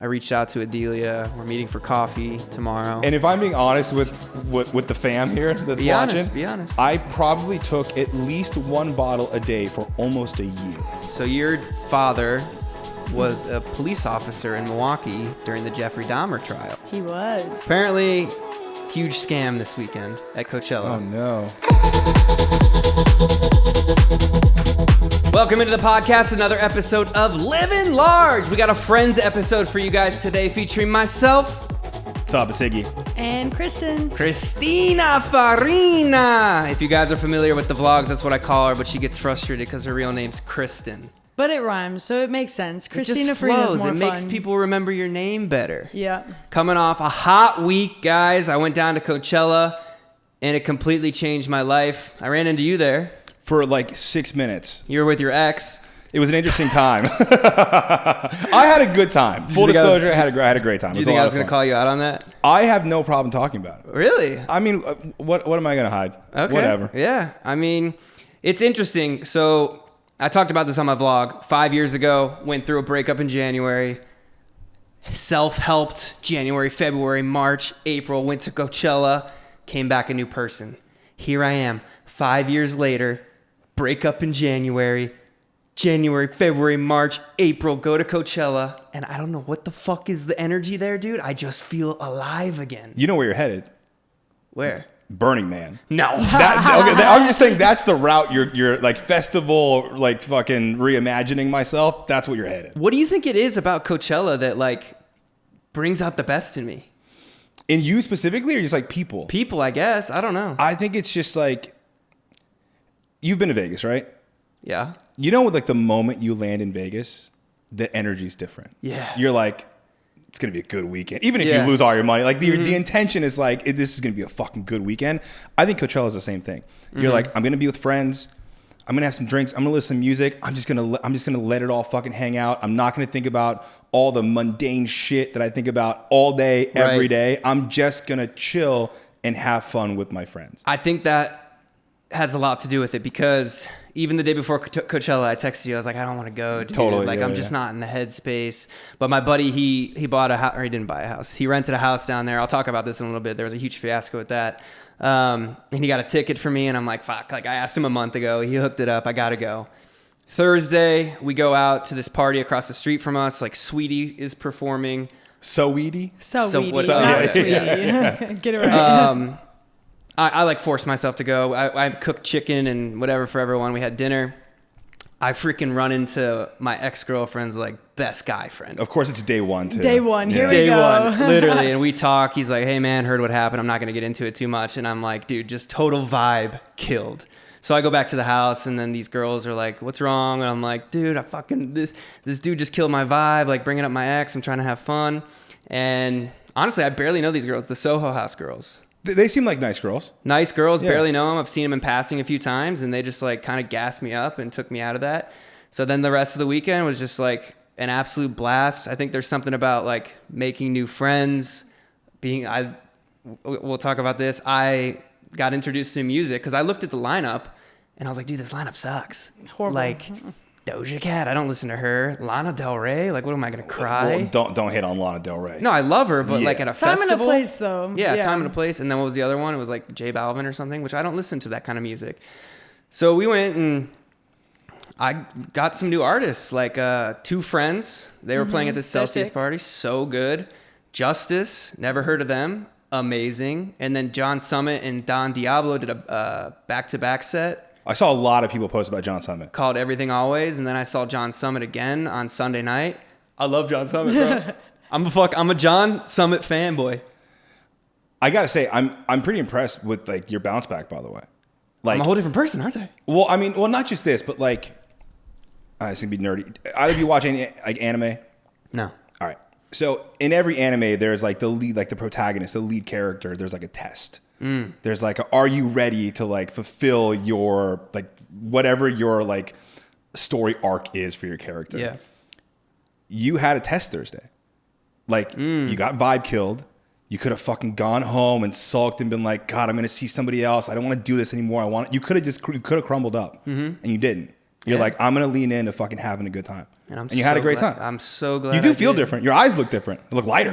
I reached out to Adelia. We're meeting for coffee tomorrow. And if I'm being honest with the fam here that's watching, be honest. I probably took at least one bottle a day for almost a year. So your father was a police officer in Milwaukee during the Jeffrey Dahmer trial. He was. Apparently, huge scam this weekend at Coachella. Oh no. Welcome into the podcast, another episode of Livin Large. We got a Friends episode for you guys today featuring myself. What's up, it's Iggy. And Kristen. Christina Farina. If you guys are familiar with the vlogs, that's what I call her, but she gets frustrated because her real name's Kristen. But it rhymes, so it makes sense. Christina It just Farina's flows. more It makes fun. people remember your name better. Yeah. Coming off a hot week, guys. I went down to Coachella, and it completely changed my life. I ran into you there. For like 6 minutes. You were with your ex. It was an interesting time. I had a good time. Full disclosure, I had a great time. Do you think I was going to call you out on that? I have no problem talking about it. Really? I mean, what am I going to hide? Okay. Whatever. Yeah. I mean, it's interesting. So I talked about this on my vlog 5 years ago, went through a breakup in January, self-helped January, February, March, April, went to Coachella, came back a new person. Here I am 5 years later, breakup in January, February, March, April, go to Coachella, and I don't know what the fuck is the energy there, dude. I just feel alive again. You know where you're headed? Where? Burning Man. No. I'm just saying that's the route you're like festival, like fucking reimagining myself. That's what you're headed. What do you think it is about Coachella that like brings out the best in me? In you specifically, or just like people? People, I guess. I don't know. I think it's just like, you've been to Vegas, right? Yeah. You know, with like the moment you land in Vegas, the energy's different. Yeah. You're like, it's going to be a good weekend. Even if Yeah. you lose all your money, like the intention is like, this is going to be a fucking good weekend. I think Coachella is the same thing. You're like, I'm going to be with friends. I'm going to have some drinks. I'm going to listen to music. I'm just going to let it all fucking hang out. I'm not going to think about all the mundane shit that I think about all day, every day. I'm just going to chill and have fun with my friends. I think that has a lot to do with it because even the day before Coachella, I texted you. I was like, I don't want to go, dude. Totally, like, yeah, I'm just not in the headspace. But my buddy, he bought a house, or he didn't buy a house. He rented a house down there. I'll talk about this in a little bit. There was a huge fiasco with that. And he got a ticket for me, and I'm like, fuck. Like, I asked him a month ago. He hooked it up. I got to go. Thursday, we go out to this party across the street from us. Like, Sweetie is performing. So weedy? So weedy, what- not yeah, sweetie. yeah. Get it right. I like forced myself to go. I cooked chicken and whatever for everyone. We had dinner. I freaking run into my ex-girlfriend's like best guy friend. Of course, it's day one too. Day one, here we Day go. one, literally. And we talk. He's like, hey man, heard what happened. I'm not going to get into it too much. And I'm like, dude, just total vibe killed. So I go back to the house and then these girls are like, what's wrong? And I'm like, dude, this dude just killed my vibe. Like bringing up my ex. I'm trying to have fun. And honestly, I barely know these girls, the Soho House girls. They seem like nice girls. Nice girls, Yeah. barely know them. I've seen them in passing a few times, and they just like kind of gassed me up and took me out of that. So then the rest of the weekend was just like an absolute blast. I think there's something about like making new friends. We'll talk about this. I got introduced to music because I looked at the lineup, and I was like, dude, this lineup sucks. Horrible. Like Doja Cat, I don't listen to her. Lana Del Rey, like what am I gonna cry? Well, don't hit on Lana Del Rey. No, I love her, but Yeah. like at a Time festival. and a place, though. Yeah, time and a place. And then what was the other one? It was like J Balvin or something, which I don't listen to that kind of music. So we went and I got some new artists, like two friends. They were playing at this So Celsius sick. party. So good. Justice, never heard of them. Amazing. And then John Summit and Don Diablo did a back-to-back set I saw a lot of people post about John Summit. called Everything Always. And then I saw John Summit again on Sunday night. I love John Summit, bro. I'm a John Summit fanboy. I gotta say, I'm pretty impressed with like your bounce back, by the way. Like, I'm a whole different person, aren't I? well, I mean, not just this, but like, it's gonna be nerdy. Either of you watch any like anime? No. All right. So in every anime, there's like the lead, like the protagonist, the lead character. There's like a test. There's like, are you ready to like fulfill your like whatever your like story arc is for your character? Yeah. You had a test Thursday. Like you got vibe killed. You could have fucking gone home and sulked and been like, God, I'm going to see somebody else. I don't want to do this anymore. You could have crumbled up and you didn't. You're Yeah. like, I'm gonna lean into fucking having a good time, and you had a so great glad- time. I'm so glad. You do I feel did. different. Your eyes look different. They look lighter.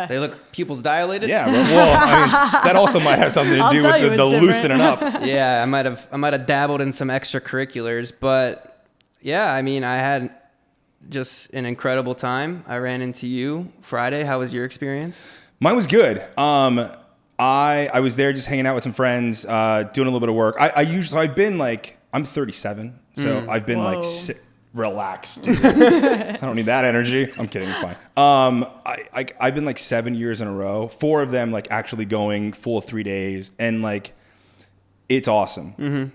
They look pupils dilated. Yeah. Well, I mean, that also might have something to I'll do tell with you the it's different. loosening up. Yeah, I might have dabbled in some extracurriculars, but yeah, I mean, I had just an incredible time. I ran into you Friday. How was your experience? Mine was good. I was there just hanging out with some friends, doing a little bit of work. I've been like, I'm 37, so I've been like Whoa. relaxed. Dude. I don't need that energy. I'm kidding. It's fine. I've been like 7 years in a row, 4 of them like actually going full 3 days, and like it's awesome.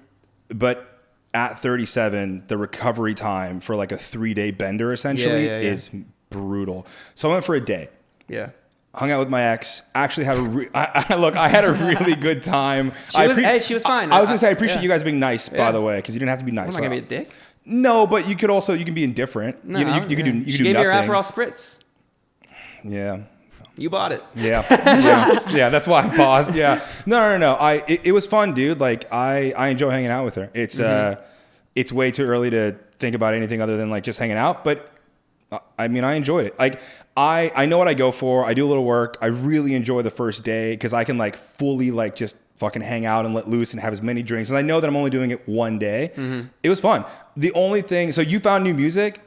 But at 37, the recovery time for like a 3-day bender essentially Yeah. is brutal. So I went for a day. Yeah. Hung out with my ex. Actually had I had a really good time. She was fine. I was gonna say I appreciate Yeah. you guys being nice, by Yeah. the way, because you didn't have to be nice. Am I gonna be a dick? No, but you can be indifferent. No, you can do she nothing. gave me your Aperol spritz. Yeah. You bought it. Yeah. That's why I paused. Yeah. No. It was fun, dude. Like I enjoy hanging out with her. It's way too early to think about anything other than like just hanging out, but I mean, I enjoyed it. Like I know what I go for. I do a little work. I really enjoy the first day because I can like fully like just fucking hang out and let loose and have as many drinks. And I know that I'm only doing it one day. It was fun. The only thing, so you found new music.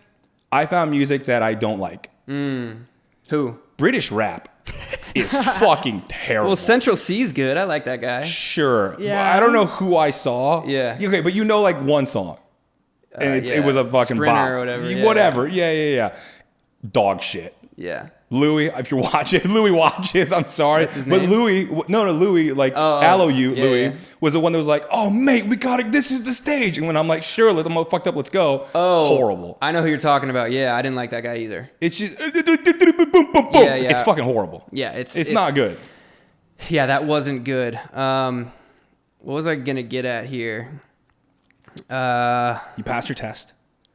I found music that I don't like. Who? British rap is fucking terrible. Well, Central C's good. I like that guy. Sure. Yeah. Well, I don't know who I saw. Yeah. Okay, but you know like one song. And Yeah. it was a fucking Sprinter bop. or whatever, yeah. Whatever. Yeah. Dog shit. Yeah. Louis, if you're watching, Louis watches. I'm sorry, What's his but name? Louis, like Aloe you, yeah, Louis yeah. was the one that was like, "Oh mate, we got it. This is the stage." And when I'm like, "Sure, let them all fucked up. Let's go." Oh, Horrible. I know who you're talking about. Yeah, I didn't like that guy either. It's just boom. Yeah. It's fucking horrible. Yeah, It's not good. Yeah, that wasn't good. What was I gonna get at here? You passed your test.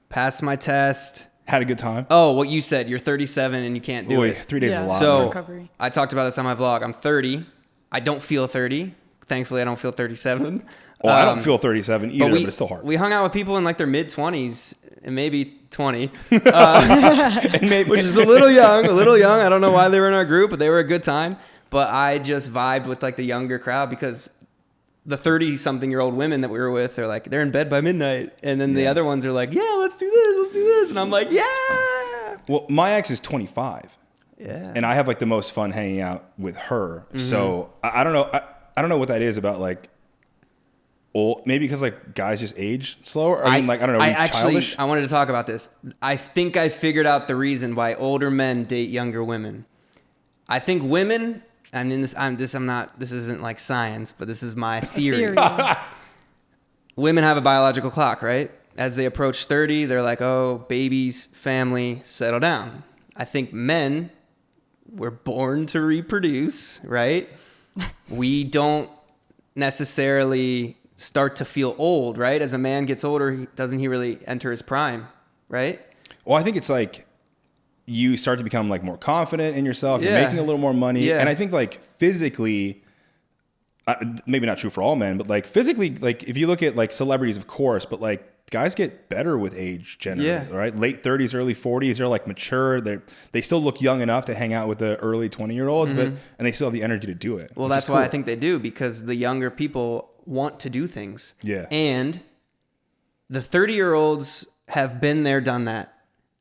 Passed my test. Had a good time. Oh, what you said. You're 37 and you can't do Boy, it. 3 days is a lot. So man. Recovery. I talked about this on my vlog. I'm 30. I don't feel 30. Thankfully, I don't feel 37. Oh, I don't feel 37 either, but it's still hard. We hung out with people in like their mid 20s and maybe 20, And maybe, which is a little young. I don't know why they were in our group, but they were a good time. But I just vibed with like the younger crowd because the 30-something-year-old women that we were with are like, they're in bed by midnight. And then the other ones are like, yeah, let's do this. And I'm like, yeah. Well, my ex is 25. Yeah. And I have like the most fun hanging out with her. So I don't know. I don't know what that is about like old, maybe because like guys just age slower. I mean, like, I don't know. I are you actually, childish? I wanted to talk about this. I think I figured out the reason why older men date younger women. I think women, and in this isn't like science, but this is my theory. Women have a biological clock, right? As they approach 30, they're like, oh, babies, family, settle down. I think men were born to reproduce, right? We don't necessarily start to feel old, right? As a man gets older, doesn't he really enter his prime, right? Well, I think it's like you start to become like more confident in yourself. You're Yeah. making a little more money. Yeah. And I think like physically, maybe not true for all men, but like physically, like if you look at like celebrities, of course, but like guys get better with age generally, Yeah. right? Late 30s, early 40s, they're like mature. They still look young enough to hang out with the early 20-year-olds, and they still have the energy to do it. Well, which that's is why I cool. think they do, because the younger people want to do things. Yeah. And the 30-year-olds have been there, done that.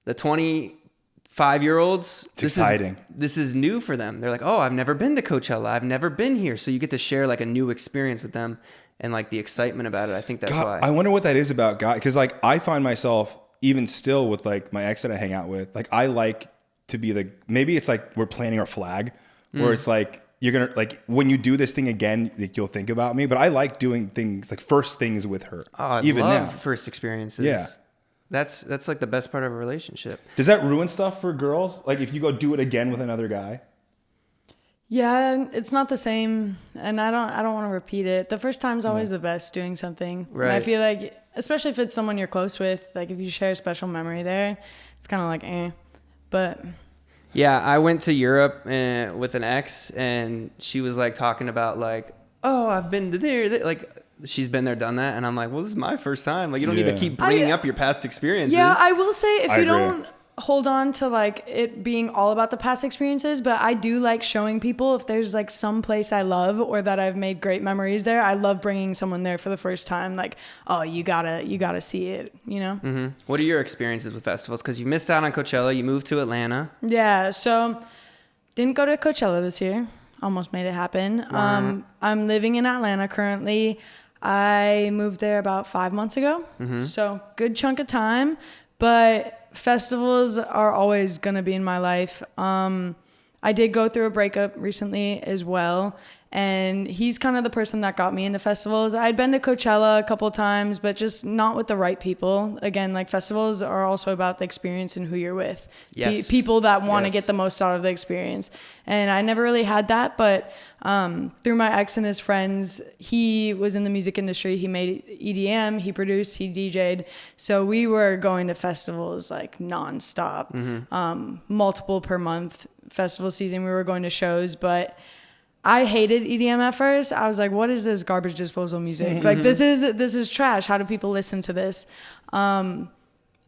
The 25-year-olds, exciting. This is new for them. They're like, oh, I've never been to Coachella. I've never been here. So you get to share like a new experience with them and like the excitement about it. I think that's God, why. I wonder what that is about guys. Because like I find myself even still with like my ex that I hang out with, like I like to be the, maybe it's like we're planting our flag where it's like, you're going to like, when you do this thing again, like, you'll think about me, but I like doing things like first things with her. Oh, I even love now. first experiences. Yeah. That's like the best part of a relationship. Does that ruin stuff for girls? Like if you go do it again with another guy? Yeah, it's not the same, and I don't want to repeat it. The first time's always the best doing something. And I Right. feel like, especially if it's someone you're close with, like if you share a special memory there, it's kind of like But Yeah, I went to Europe with an ex, and she was like talking about like, oh, I've been to there. Like she's been there, done that. And I'm like, well, this is my first time. Like, you don't need to keep bringing up your past experiences. Yeah, I will say if I you agree. don't hold on to like it being all about the past experiences, but I do like showing people if there's like some place I love or that I've made great memories there. I love bringing someone there for the first time. Like, oh, you gotta see it, you know? Mm-hmm. What are your experiences with festivals? Because you missed out on Coachella. You moved to Atlanta. Yeah, so didn't go to Coachella this year. Almost made it happen. Wow. I'm living in Atlanta currently. I moved there about 5 months ago. So good chunk of time, but festivals are always going to be in my life. I did go through a breakup recently as well, and he's kind of the person that got me into festivals. I'd been to Coachella a couple times, but just not with the right people. Again, like festivals are also about the experience and who you're with. Yes. People that want to Yes. get the most out of the experience. And I never really had that, but through my ex and his friends, he was in the music industry. He made EDM, he produced, he DJ'd. So we were going to festivals like nonstop, multiple per month. Festival season, we were going to shows, but I hated EDM at first. I was like, what is this garbage disposal music? Like, this is trash. How do people listen to this? And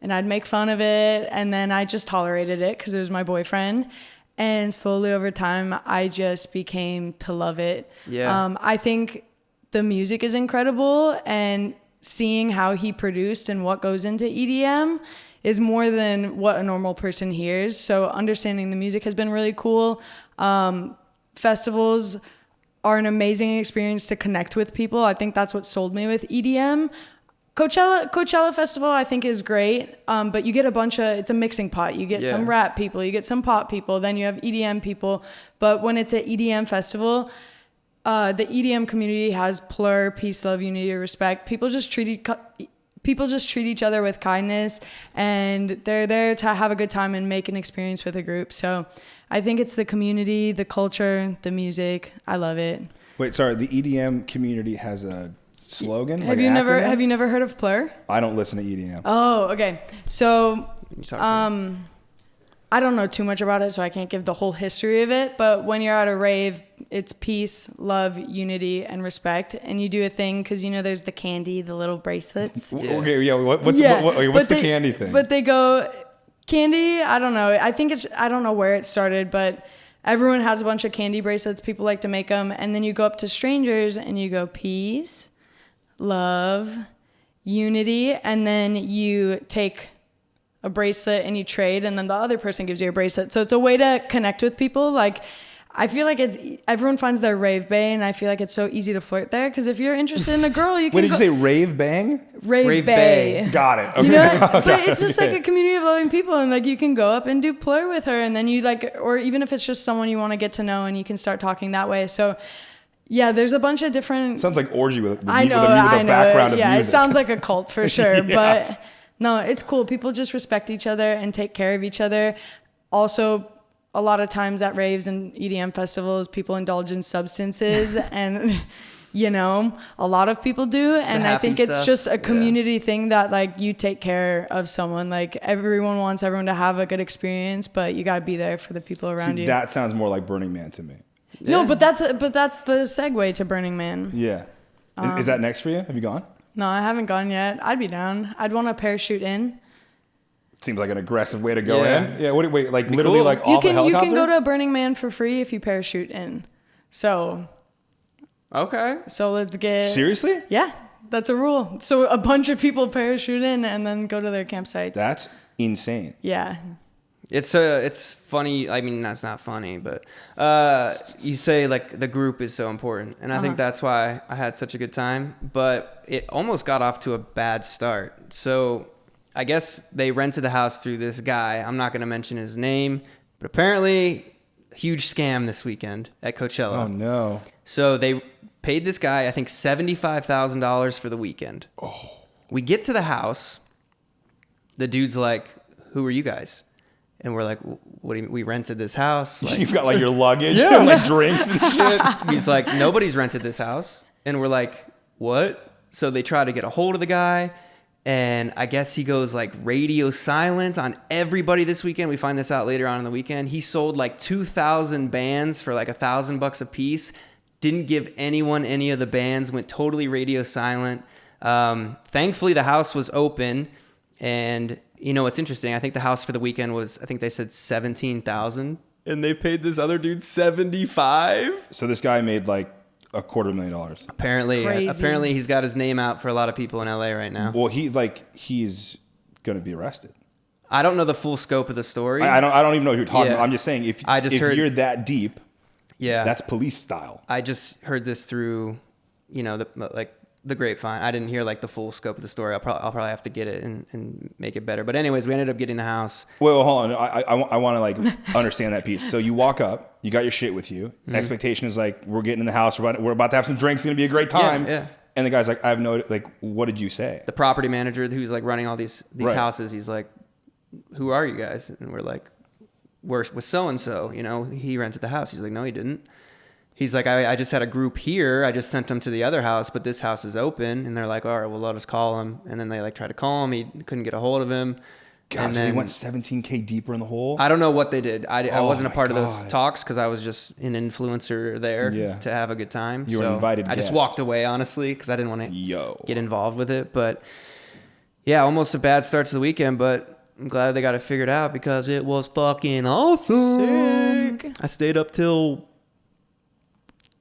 I'd make fun of it, and then I just tolerated it because it was my boyfriend. And slowly over time, I just became to love it. Yeah. I think the music is incredible, and seeing how he produced and what goes into EDM is more than what a normal person hears. So understanding the music has been really cool. Festivals are an amazing experience to connect with people. I think that's what sold me with EDM. Coachella Festival, I think, is great, but you get it's a mixing pot. You get some rap people, you get some pop people, then you have EDM people. But when it's an EDM festival, the EDM community has plur, peace, love, unity, respect. People just treat each other with kindness, and they're there to have a good time and make an experience with a group. So I think it's the community, the culture, the music. I love it. Wait, sorry. The EDM community has a slogan? Have you never heard of plur? I don't listen to EDM. Oh, okay. So I don't know too much about it, so I can't give the whole history of it. But when you're at a rave, it's peace, love, unity, and respect. And you do a thing because, there's the candy, the little bracelets. Okay, yeah. What's the candy thing? But they go, candy, I don't know. I don't know where it started, but everyone has a bunch of candy bracelets. People like to make them. And then you go up to strangers and you go peace, love, unity. And then you take a bracelet and you trade, and then the other person gives you a bracelet. So it's a way to connect with people. Like, I feel like everyone finds their rave bay, and I feel like it's so easy to flirt there, because if you're interested in a girl, you can Wait, did you say rave bang? Rave bay. Got it. Okay. But it's just like a community of loving people, and like you can go up and do plur with her, and then you or even if it's just someone you want to get to know, and you can start talking that way. So yeah, there's a bunch of different. Sounds like orgy with a background of music. Yeah, it sounds like a cult for sure. But no, it's cool. People just respect each other and take care of each other. Also, a lot of times at raves and EDM festivals, people indulge in substances and, a lot of people do. And I think it's just a community thing that, like, you take care of someone. Like, everyone wants everyone to have a good experience, but you got to be there for the people around you. That sounds more like Burning Man to me. Yeah. No, but that's the segue to Burning Man. Yeah. Is that next for you? Have you gone? No, I haven't gone yet. I'd be down. I'd want to parachute in. Seems like an aggressive way to go Yeah. in. Yeah. Wait, like Be literally cool. like off a helicopter? You can go to Burning Man for free if you parachute in. So Okay. let's get. Seriously? Yeah, that's a rule. So a bunch of people parachute in and then go to their campsites. That's insane. Yeah. It's funny. I mean, that's not funny, but you say like the group is so important, and I think that's why I had such a good time. But it almost got off to a bad start. So I guess they rented the house through this guy. I'm not going to mention his name, but apparently huge scam this weekend at Coachella. Oh no. So they paid this guy, I think, $75,000 for the weekend. Oh. We get to the house. The dude's like, "Who are you guys?" And we're like, "What do you mean? We rented this house." Like, You've got like your luggage and like drinks and shit. he's like, "Nobody's rented this house." And we're like, "What?" So they try to get a hold of the guy. And I guess he goes like radio silent on everybody this weekend. We find this out later on in the weekend. He sold like 2,000 bands for like $1,000 a piece. Didn't give anyone any of the bands. Went totally radio silent. Thankfully, the house was open. And, you know, what's interesting, I think the house for the weekend was, I think they said 17,000. And they paid this other dude 75. So this guy made like $250,000. Apparently he's got his name out for a lot of people in LA right now. Well, he's going to be arrested. I don't know the full scope of the story. I don't even know what you're talking about. I'm just saying if you're that deep, that's police style. I just heard this through, you know, the grapevine. I didn't hear like the full scope of the story. I'll probably have to get it and make it better. But anyways, we ended up getting the house. Well, hold on. I want to like understand that piece. So you walk up, you got your shit with you. Mm-hmm. Expectation is like, we're getting in the house. We're about to have some drinks. It's going to be a great time. Yeah. And the guy's like, I have no, like, what did you say? The property manager who's like running all these houses, he's like, who are you guys? And we're like, we're with so-and-so, you know, he rented the house. He's like, no, he didn't. He's like, I just had a group here. I just sent them to the other house, but this house is open. And they're like, all right, well, let us call him. And then they like tried to call him. He couldn't get a hold of him. God, and so then, they went 17K deeper in the hole? I don't know what they did. I wasn't a part of those talks because I was just an influencer there to have a good time. You were an invited guest. I just walked away, honestly, because I didn't want to get involved with it. But yeah, almost a bad start to the weekend, but I'm glad they got it figured out because it was fucking awesome. Sick. I stayed up till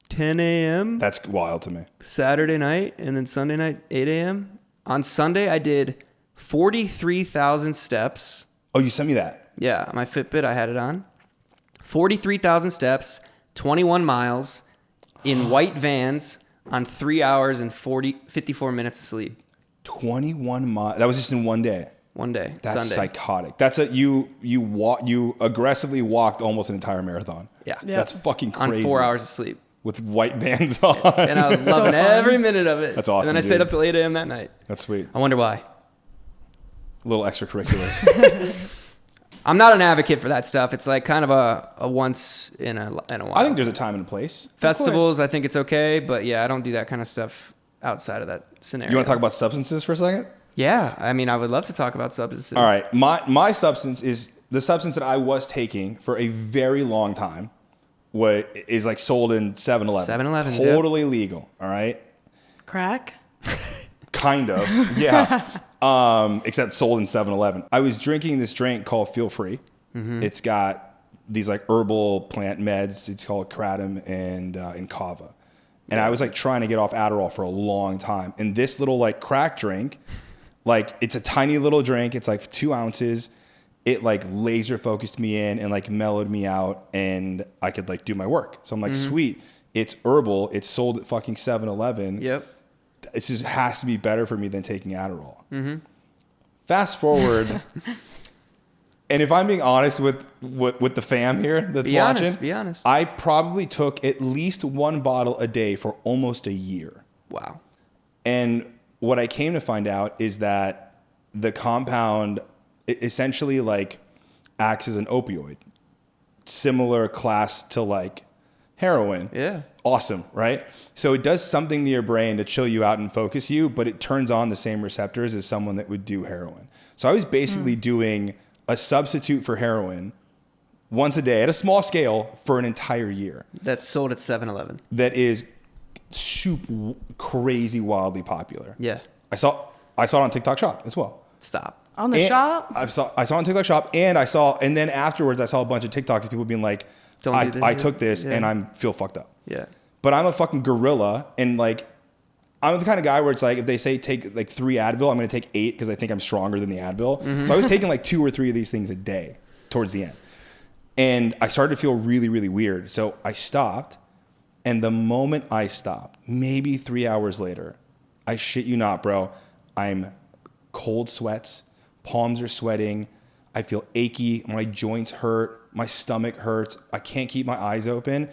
10 a.m. That's wild to me. Saturday night, and then Sunday night, 8 a.m. On Sunday, I did 43,000 steps. Oh, you sent me that? Yeah, my Fitbit, I had it on. 43,000 steps, 21 miles in white Vans on 3 hours and 54 minutes of sleep. 21 miles. That was just in one day. One day. That's Sunday. psychotic. That's you aggressively walked almost an entire marathon. Yeah. That's fucking crazy. On 4 hours of sleep. With white Vans on. And I was loving every minute of it. That's awesome. And then I stayed up till 8 a.m. that night. That's sweet. I wonder why. Little extracurriculars. I'm not an advocate for that stuff. It's like kind of a once in a while. I think there's a time and a place. Festivals, I think it's okay. But yeah, I don't do that kind of stuff outside of that scenario. You want to talk about substances for a second? Yeah. I mean, I would love to talk about substances. All right. My substance is the substance that I was taking for a very long time. What is like sold in 7-Eleven. 7-Eleven. Totally legal. All right. Crack? Kind of. Yeah. Except sold in 7-Eleven. I was drinking this drink called Feel Free. Mm-hmm. It's got these like herbal plant meds. It's called kratom and kava. And I was like trying to get off Adderall for a long time. And this little like crack drink, like it's a tiny little drink. It's like 2 ounces. It like laser focused me in and like mellowed me out and I could like do my work. So I'm like, sweet. It's herbal. It's sold at fucking 7-Eleven. Yep. It just has to be better for me than taking Adderall. Mm-hmm. Fast forward. And if I'm being honest with the fam here that's watching. Be honest. I probably took at least 1 bottle a day for almost a year. Wow. And what I came to find out is that the compound essentially like acts as an opioid, similar class to like heroin. Yeah. Awesome, right? So it does something to your brain to chill you out and focus you, but it turns on the same receptors as someone that would do heroin. So I was basically doing a substitute for heroin once a day at a small scale for an entire year. That's sold at 7-Eleven. That is super crazy, wildly popular. Yeah. I saw it on TikTok Shop as well. Stop. On the shop? I saw it on TikTok Shop, and then afterwards I saw a bunch of TikToks of people being like, I took this and I feel fucked up. Yeah. But I'm a fucking gorilla, and like I'm the kind of guy where it's like if they say take like 3 Advil, I'm going to take 8 because I think I'm stronger than the Advil. Mm-hmm. So I was taking like 2 or 3 of these things a day towards the end. And I started to feel really, really weird. So I stopped, and the moment I stopped, maybe 3 hours later, I shit you not, bro, I'm cold sweats, palms are sweating, I feel achy, my joints hurt, my stomach hurts, I can't keep my eyes open.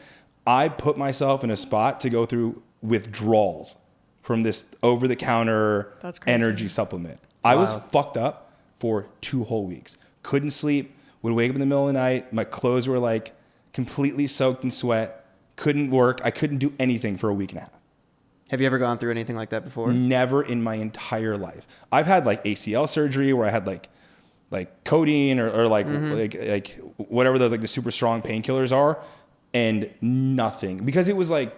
I put myself in a spot to go through withdrawals from this over-the-counter energy supplement. Wow. I was fucked up for 2 whole weeks. Couldn't sleep, would wake up in the middle of the night, my clothes were like completely soaked in sweat, couldn't work, I couldn't do anything for a week and a half. Have you ever gone through anything like that before? Never in my entire life. I've had like ACL surgery where I had like codeine or like whatever those like the super strong painkillers are, and nothing, because it was like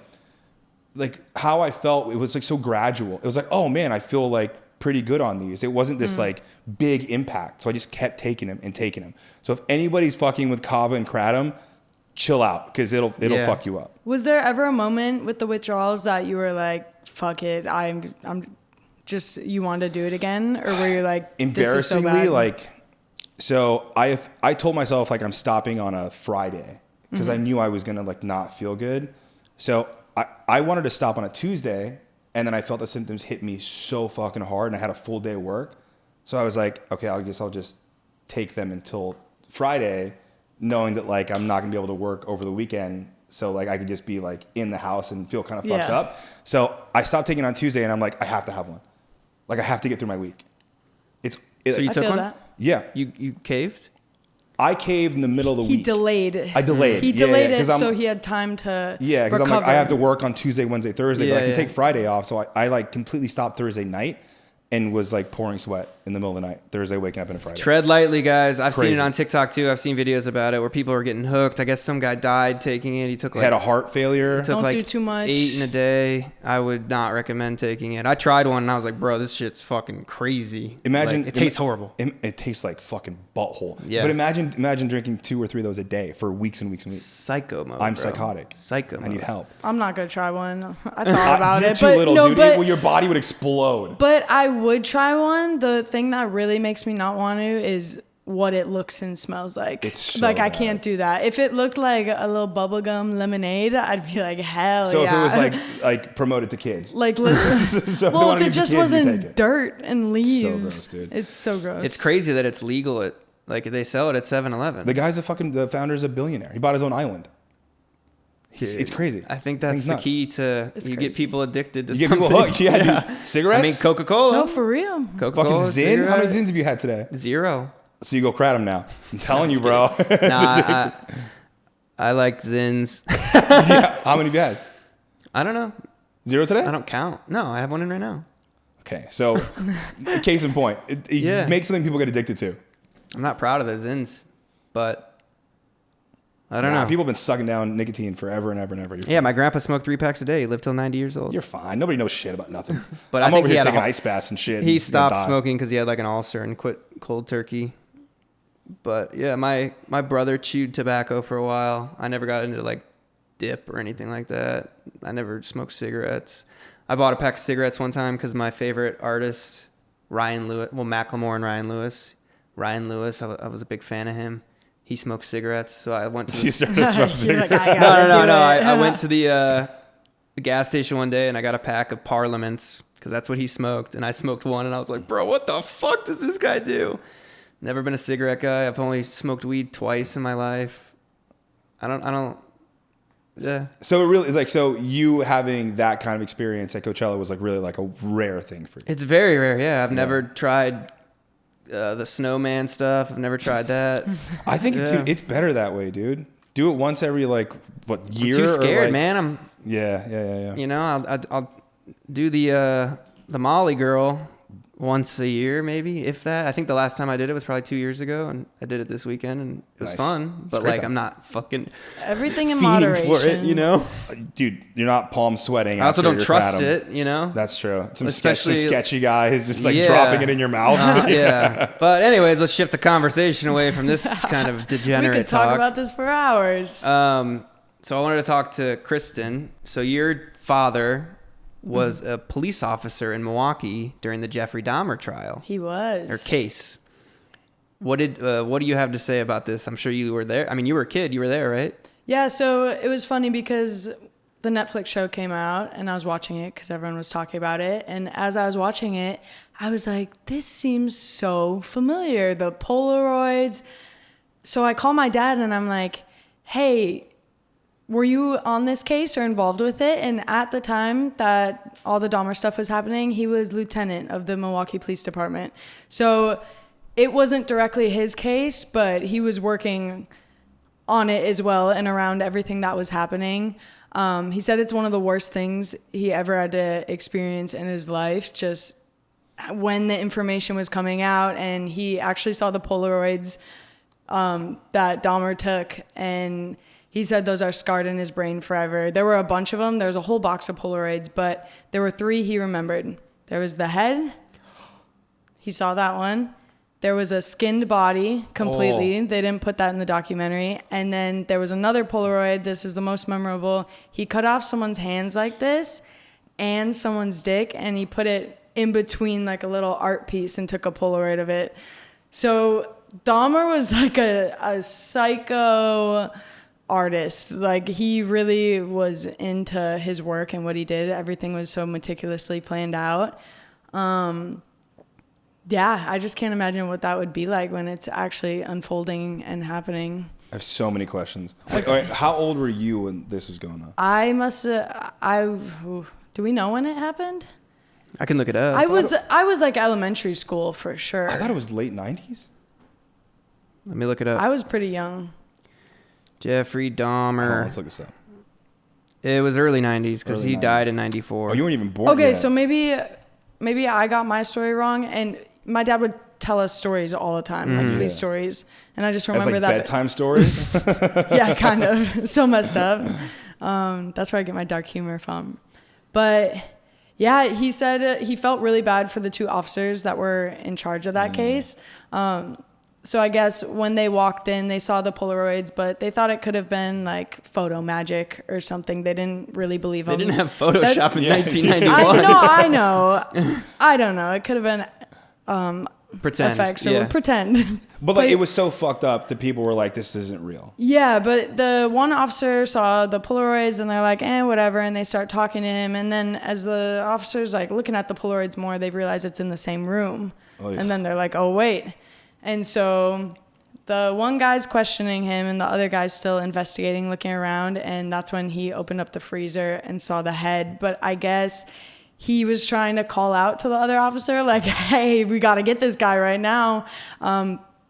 like how I felt, it was like so gradual. It was like, oh man, I feel like pretty good on these. It wasn't this like big impact. So I just kept taking them. So if anybody's fucking with kava and kratom, chill out, because it'll fuck you up. Was there ever a moment with the withdrawals that you were like, fuck it, I'm just, you wanted to do it again? Or were you like, embarrassingly, this is so bad? like, so I told myself like I'm stopping on a Friday because I knew I was going to like not feel good. So I wanted to stop on a Tuesday, and then I felt the symptoms hit me so fucking hard, and I had a full day of work. So I was like, okay, I guess I'll just take them until Friday, knowing that like I'm not gonna be able to work over the weekend. So like I could just be like in the house and feel kind of fucked up. So I stopped taking it on Tuesday, and I'm like, I have to have one. Like I have to get through my week. So you took one? That. Yeah. You caved? I caved in the middle of the week. He delayed. I delayed. He delayed it so he had time to because I'm like, I have to work on Tuesday, Wednesday, Thursday, but I can take Friday off. So I like completely stopped Thursday night and was like pouring sweat in the middle of the night. Thursday, waking up in a Friday. Tread lightly, guys. I've Crazy. seen it on TikTok too. I've seen videos about it where people are getting hooked. I guess some guy died taking it. He took like, had a heart failure. took Don't like do too much. 8 in a day. I would not recommend taking it. I tried one and I was like, bro, this shit's fucking crazy. Imagine Like, it tastes horrible. It tastes like fucking butthole. Yeah. But imagine drinking 2 or 3 of those a day for weeks and weeks and weeks. Psycho mode. I'm bro. psychotic. Psycho mode. I need help. I'm not gonna try one. I thought about You're it, too but little, no, dude. but Your body would explode. But I would try one. The thing that really makes me not want to is what it looks and smells like. It's so like I bad. can't do that. If it looked like a little bubblegum lemonade, I'd be like, hell So yeah. if it was like promoted to kids. like listen, So well, if if it just wasn't dirt and leaves, So gross, dude. it's so gross. It's crazy that it's legal at like they sell it at 7-Eleven. The guy's the founder's a billionaire. He bought his own island. It's crazy. I think that's Thing's the nuts. key to It's you crazy. get people addicted to You get something. people hooked. Yeah, dude. Cigarettes? I mean, Coca-Cola. No, for real. Coca-Cola. Fucking Zyn? How many cigarette? Zyns have you had today? 0. So you go kratom now. I'm telling you, bro. Nah, I like Zins. Yeah. How many have you had? I don't know. 0 today? I don't count. No, I have one in right now. Okay, so case in point. It Yeah. makes something people get addicted to. I'm not proud of the Zins, but I don't know. People have been sucking down nicotine forever and ever and ever. Yeah, my grandpa smoked 3 packs a day. He lived till 90 years old. You're fine. Nobody knows shit about nothing. But I'm I think over he here had a taking whole- ice baths and shit. He and stopped gonna die. smoking because he had like an ulcer and quit cold turkey. But yeah, my brother chewed tobacco for a while. I never got into like dip or anything like that. I never smoked cigarettes. I bought a pack of cigarettes one time because my favorite artist, Ryan Lewis, Macklemore and Ryan Lewis. I was a big fan of him. He smoked cigarettes, so I went to You the started smoking You're like, cigarettes. I gotta do it. I went to the gas station one day and I got a pack of Parliaments because that's what he smoked, and I smoked one and I was like, bro, what the fuck does this guy do? Never been a cigarette guy. I've only smoked weed twice in my life. I don't. Yeah. So it really like so you having that kind of experience at Coachella was like really like a rare thing for you. It's very rare. Yeah, I've never tried the snowman stuff. I've never tried that. I think Yeah. it's better that way, dude. Do it once every like year. I'm too scared, or like, man. Yeah. You know, I'll do the Molly girl once a year, maybe, if that. I think the last time I did it was probably 2 years ago, and I did it this weekend, and it was Nice. fun. It's a But great like, time. I'm not fucking Everything in fiending moderation. for it, you know. Dude, you're not palm sweating. I also after don't your trust kratom. it, you know. That's true. Some Especially- sketchy guy is just like Yeah. dropping it in your mouth. Yeah. But anyways, let's shift the conversation away from this kind of We degenerate could talk talk. about this for hours. So I wanted to talk to Kristen. So your father was a police officer in Milwaukee during the Jeffrey Dahmer trial He was. or case. What do you have to say about this? I'm sure you were there. I mean, you were a kid. You were there, right? Yeah, so it was funny because the Netflix show came out and I was watching it because everyone was talking about it. And as I was watching it, I was like, this seems so familiar. The Polaroids. So I call my dad and I'm like, hey, were you on this case or involved with it? And at the time that all the Dahmer stuff was happening, he was lieutenant of the Milwaukee Police Department. So it wasn't directly his case, but he was working on it as well and around everything that was happening. He said it's one of the worst things he ever had to experience in his life, just when the information was coming out. And he actually saw the Polaroids that Dahmer took, and he said those are scarred in his brain forever. There were a bunch of them. There was a whole box of Polaroids, but there were 3 he remembered. There was the head. He saw that one. There was a skinned body completely. They didn't put that in the documentary. And then there was another Polaroid. This is the most memorable. He cut off someone's hands like this and someone's dick, and he put it in between like a little art piece and took a Polaroid of it. So Dahmer was like a psycho artist. Like, he really was into his work and what he did. Everything was so meticulously planned out. Yeah, I just can't imagine what that would be like when it's actually unfolding and happening. I have so many questions. Like, all right, how old were you when this was going on? Do we know when it happened? I can look it up. I was like elementary school for sure. I thought it was late 90s. Let me look it up. I was pretty young. Jeffrey Dahmer. Let's look this up. It was early 90s because he died in 94. Oh, you weren't even born Okay, yet. so maybe I got my story wrong, and my dad would tell us stories all the time, like police stories, and I just remember like that bedtime stories. Yeah, kind of. So messed up. That's where I get my dark humor from. But yeah, he said he felt really bad for the 2 officers that were in charge of that case. So I guess when they walked in, they saw the Polaroids, but they thought it could have been like photo magic or something. They didn't really believe them. They didn't have Photoshop in 1991. I know. I don't know. It could have been Pretend. effects or pretend. But like, it was so fucked up that people were like, this isn't real. Yeah, but the one officer saw the Polaroids and they're like, whatever. And they start talking to him. And then as the officer's like looking at the Polaroids more, they realize it's in the same room. Oh, yeah. And then they're like, oh, wait. And so the one guy's questioning him and the other guy's still investigating, looking around. And that's when he opened up the freezer and saw the head. But I guess he was trying to call out to the other officer, like, hey, we got to get this guy right now.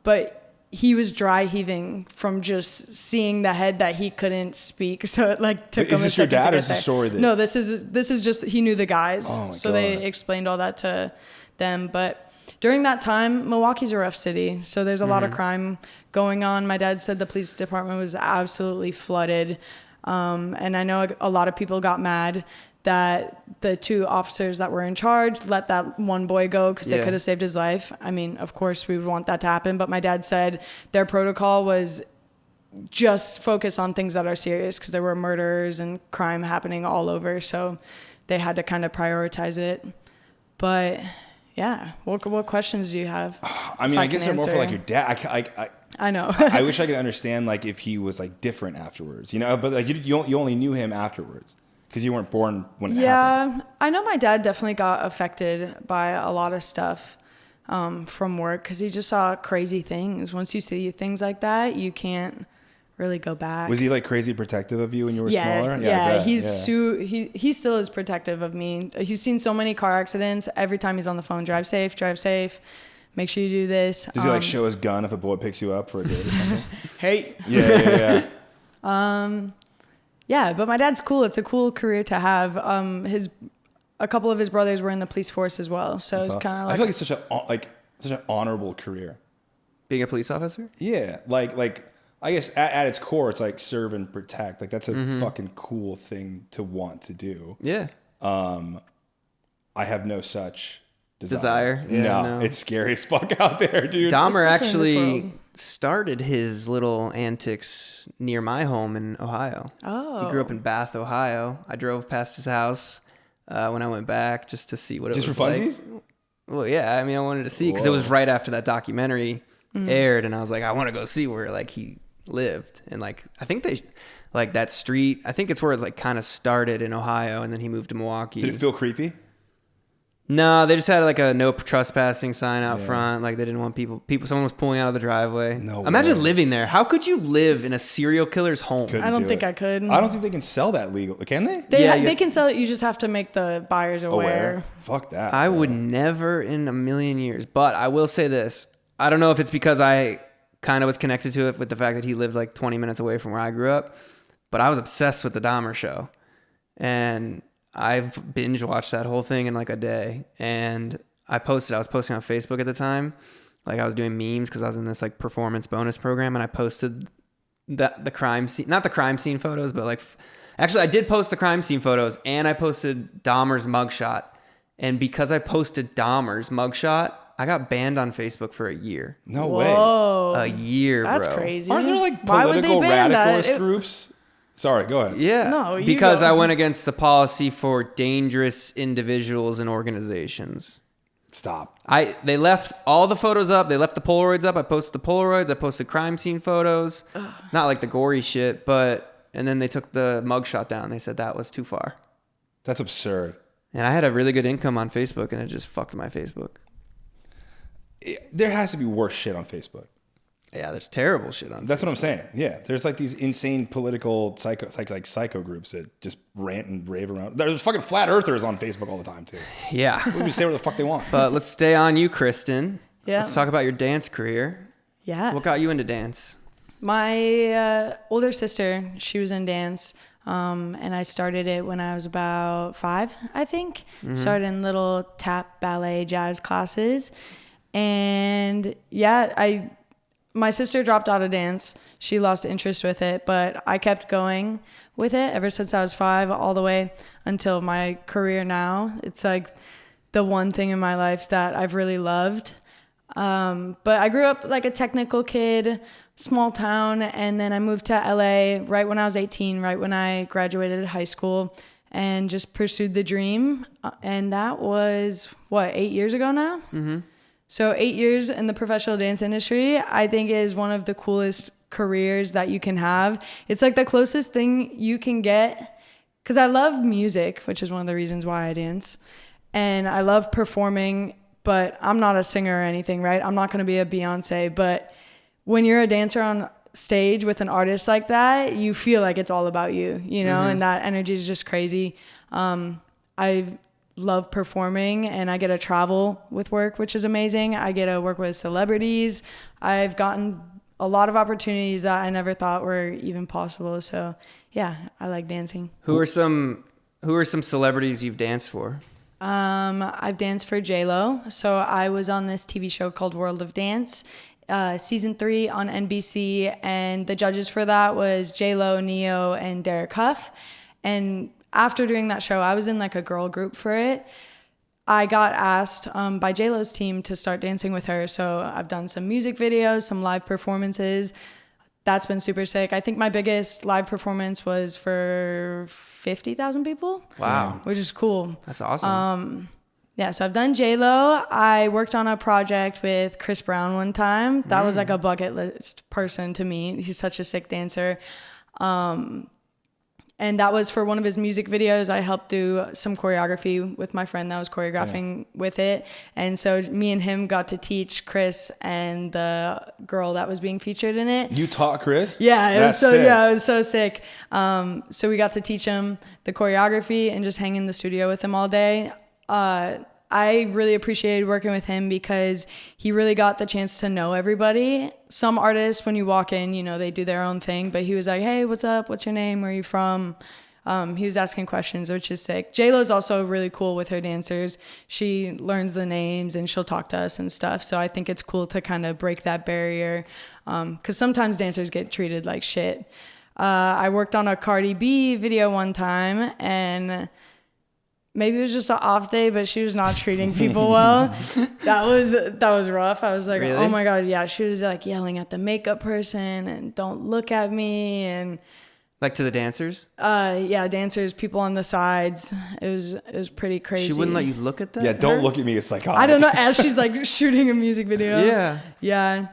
But he was dry heaving from just seeing the head that he couldn't speak. So it like took him a second to get there. Is this your dad or is the story that... No, this is just, he knew the guys. Oh so God. They explained all that to them. But during that time, Milwaukee's a rough city. So there's a lot of crime going on. My dad said the police department was absolutely flooded. And I know a lot of people got mad that the 2 officers that were in charge let that one boy go because they could have saved his life. I mean, of course, we would want that to happen. But my dad said their protocol was just focus on things that are serious because there were murders and crime happening all over. So they had to kind of prioritize it. But yeah, what questions do you have? I mean, I guess they're more for like your dad. I know. I wish I could understand like if he was like different afterwards, you know, but like you only knew him afterwards. Because you weren't born when it happened. Yeah, I know my dad definitely got affected by a lot of stuff from work because he just saw crazy things. Once you see things like that, you can't really go back. Was he like crazy protective of you when you were smaller? Yeah, he still is protective of me. He's seen so many car accidents. Every time he's on the phone, drive safe, make sure you do this. Does he like show his gun if a boy picks you up for a date or something? Hey. Yeah. Yeah, but my dad's cool. It's a cool career to have. A couple of his brothers were in the police force as well, so it's kind of like. I feel like it's such an honorable career. Being a police officer? Yeah, like I guess at its core, it's like serve and protect. Like that's a fucking cool thing to want to do. Yeah. I have no such desire. Yeah, no, it's scary as fuck out there, dude. Dahmer actually started his little antics near my home in Ohio. Oh. He grew up in Bath, Ohio. I drove past his house when I went back just to see what it was like. Just for funsies? Well, yeah. I mean, I wanted to see because it was right after that documentary aired, and I was like, I want to go see where like he lived, and like I think they like that street. I think it's where it like kind of started in Ohio, and then he moved to Milwaukee. Did it feel creepy? No, they just had like a no trespassing sign out front. Like they didn't want people. Someone was pulling out of the driveway. No Imagine living there. How could you live in a serial killer's home? I don't think I could. I don't think they can sell that legal. Can they? They can sell it. You just have to make the buyers aware. Fuck that. I would never in a million years. But I will say this. I don't know if it's because I kind of was connected to it with the fact that he lived like 20 minutes away from where I grew up. But I was obsessed with the Dahmer show. And I've binge watched that whole thing in like a day, and I was posting on Facebook at the time. Like I was doing memes because I was in this like performance bonus program, and I posted the crime scene, not the crime scene photos, but like, actually I did post the crime scene photos and I posted Dahmer's mugshot. And because I posted Dahmer's mugshot, I got banned on Facebook for a year. No Whoa. way. A year, That's bro. crazy. Aren't there like Why would they political ban radicalist that? groups? Sorry, go ahead. Yeah. No, you because go. I went against the policy for dangerous individuals and organizations. Stop. They left all the photos up. They left the Polaroids up. I posted the Polaroids. I posted crime scene photos. Not like the gory shit, and then they took the mugshot down. They said that was too far. That's absurd. And I had a really good income on Facebook, and it just fucked my Facebook. There has to be worse shit on Facebook. Yeah, there's terrible shit on That's Facebook. what I'm saying. Yeah, there's like these insane political psycho groups that just rant and rave around. There's fucking flat earthers on Facebook all the time too. Yeah. They can say whatever the fuck they want. But let's stay on you, Kristen. Yeah. Let's talk about your dance career. Yeah. What got you into dance? My older sister, she was in dance. And I started it when I was about 5, I think. Started in little tap, ballet, jazz classes. And yeah, my sister dropped out of dance. She lost interest with it, but I kept going with it ever since I was 5 all the way until my career now. It's like the one thing in my life that I've really loved. But I grew up like a technical kid, small town, and then I moved to LA right when I was 18, right when I graduated high school, and just pursued the dream. And that was, 8 years ago now? Mm-hmm. So 8 years in the professional dance industry, I think is one of the coolest careers that you can have. It's like the closest thing you can get, because I love music, which is one of the reasons why I dance. And I love performing, but I'm not a singer or anything, right? I'm not going to be a Beyonce, but when you're a dancer on stage with an artist like that, you feel like it's all about you, you know, and that energy is just crazy. I love performing, and I get to travel with work, which is amazing. I get to work with celebrities. I've gotten a lot of opportunities that I never thought were even possible. So yeah, I like dancing. Who are some celebrities you've danced for? I've danced for J-Lo. So I was on this TV show called World of Dance, season 3 on NBC, and the judges for that was J-Lo, Neo, and Derek Huff. And after doing that show, I was in like a girl group for it. I got asked by J-Lo's team to start dancing with her. So I've done some music videos, some live performances. That's been super sick. I think my biggest live performance was for 50,000 people. Wow. Which is cool. That's awesome. Yeah, so I've done J-Lo. I worked on a project with Chris Brown one time. That was like a bucket list person to meet. He's such a sick dancer. And that was for one of his music videos. I helped do some choreography with my friend that was choreographing with it. And so me and him got to teach Chris and the girl that was being featured in it. You taught Chris? Yeah, it That's was sick. it was so sick. So we got to teach him the choreography and just hang in the studio with him all day. I really appreciated working with him because he really got the chance to know everybody. Some artists, when you walk in, you know, they do their own thing, but he was like, hey, what's up? What's your name? Where are you from? He was asking questions, which is sick. J-Lo's also really cool with her dancers. She learns the names and she'll talk to us and stuff. So I think it's cool to kind of break that barrier, because sometimes dancers get treated like shit. I worked on a Cardi B video one time, and maybe it was just an off day, but she was not treating people well. That was rough. I was like, Really? oh my God, yeah. She was like yelling at the makeup person and don't look at me, and Like to the dancers? yeah, dancers, people on the sides. It was pretty crazy. She wouldn't let you look at them? Yeah, don't look at me. It's psychotic. I don't know. As she's like shooting a music video. Yeah. Yeah.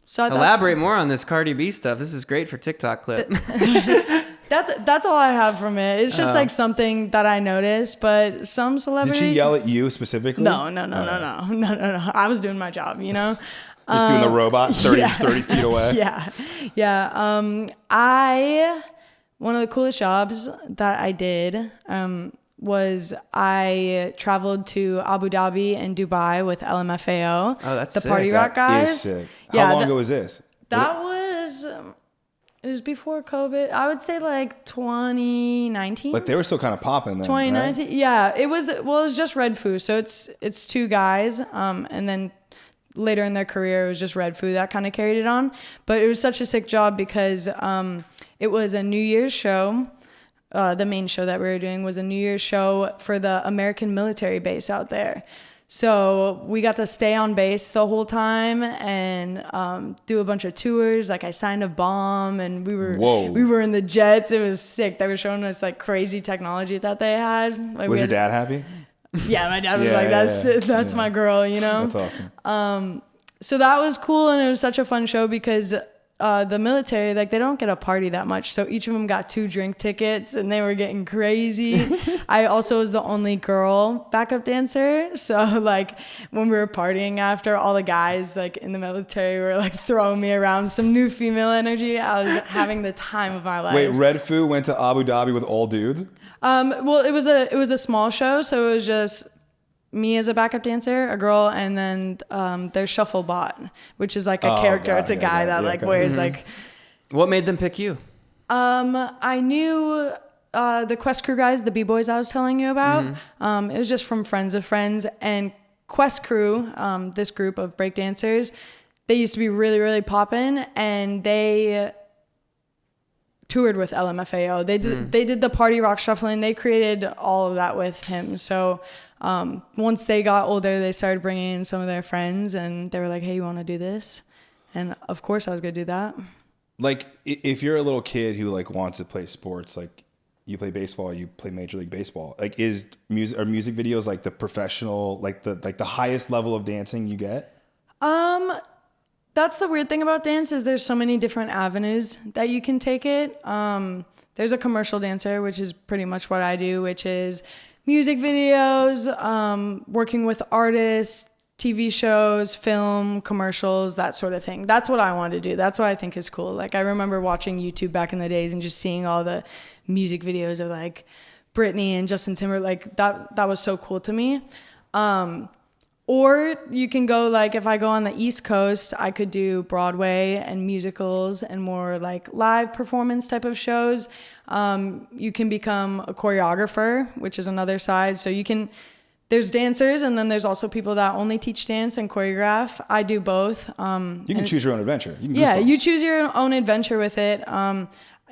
So I thought Elaborate more on this Cardi B stuff. This is great for TikTok clip. that's all I have from it. It's just like something that I noticed, but some Did celebrities. she yell at you specifically? No. I was doing my job, you know? Just doing the robot 30 feet away. Yeah. One of the coolest jobs that I did was I traveled to Abu Dhabi and Dubai with LMFAO. Oh, that's the sick. Party Rock That guys. is sick. Yeah, How long ago was this? That was it was before COVID. I would say like 2019. Like they were still kind of popping then, 2019. right? Yeah, it was just Red Foo. So it's 2 guys, and then later in their career, it was just Red Food that kind of carried it on. But it was such a sick job because it was a New Year's show. The main show that we were doing was a New Year's show for the American military base out there. So we got to stay on base the whole time and do a bunch of tours. Like I signed a bomb and we were in the jets. It was sick. They were showing us like crazy technology that they had. Like, was your dad happy? Yeah, my dad was that's my girl, you know? That's awesome. So that was cool, and it was such a fun show because the military, like, they don't get a party that much. So each of them got 2 drink tickets, and they were getting crazy. I also was the only girl backup dancer. So, like, when we were partying after, all the guys, like, in the military were, like, throwing me around some new female energy. I was having the time of my life. Wait, Red Foo went to Abu Dhabi with all dudes? Well, it was a small show, so it was just me as a backup dancer, a girl, and then their shuffle bot, which is like a character. It's a guy that wears like. What made them pick you? I knew the Quest Crew guys, the B-boys I was telling you about. It was just from friends of friends, and Quest Crew, this group of breakdancers, they used to be really, really poppin', and they toured with LMFAO. They did the party rock shuffling. They created all of that with him. So once they got older, they started bringing in some of their friends, and they were like, hey, you want to do this? And of course I was going to do that. Like, if you're a little kid who like wants to play sports, like you play baseball, you play Major League Baseball, like are music videos like the professional, like the highest level of dancing you get? That's the weird thing about dance is there's so many different avenues that you can take it. There's a commercial dancer, which is pretty much what I do, which is music videos, working with artists, TV shows, film, commercials, that sort of thing. That's what I want to do. That's what I think is cool. Like, I remember watching YouTube back in the days and just seeing all the music videos of like Britney and Justin Timberlake. That was so cool to me. Or you can go, like, if I go on the East Coast, I could do Broadway and musicals and more like live performance type of shows. You can become a choreographer, which is another side. So there's dancers, and then there's also people that only teach dance and choreograph. I do both. You can choose your own adventure. You choose your own adventure with it.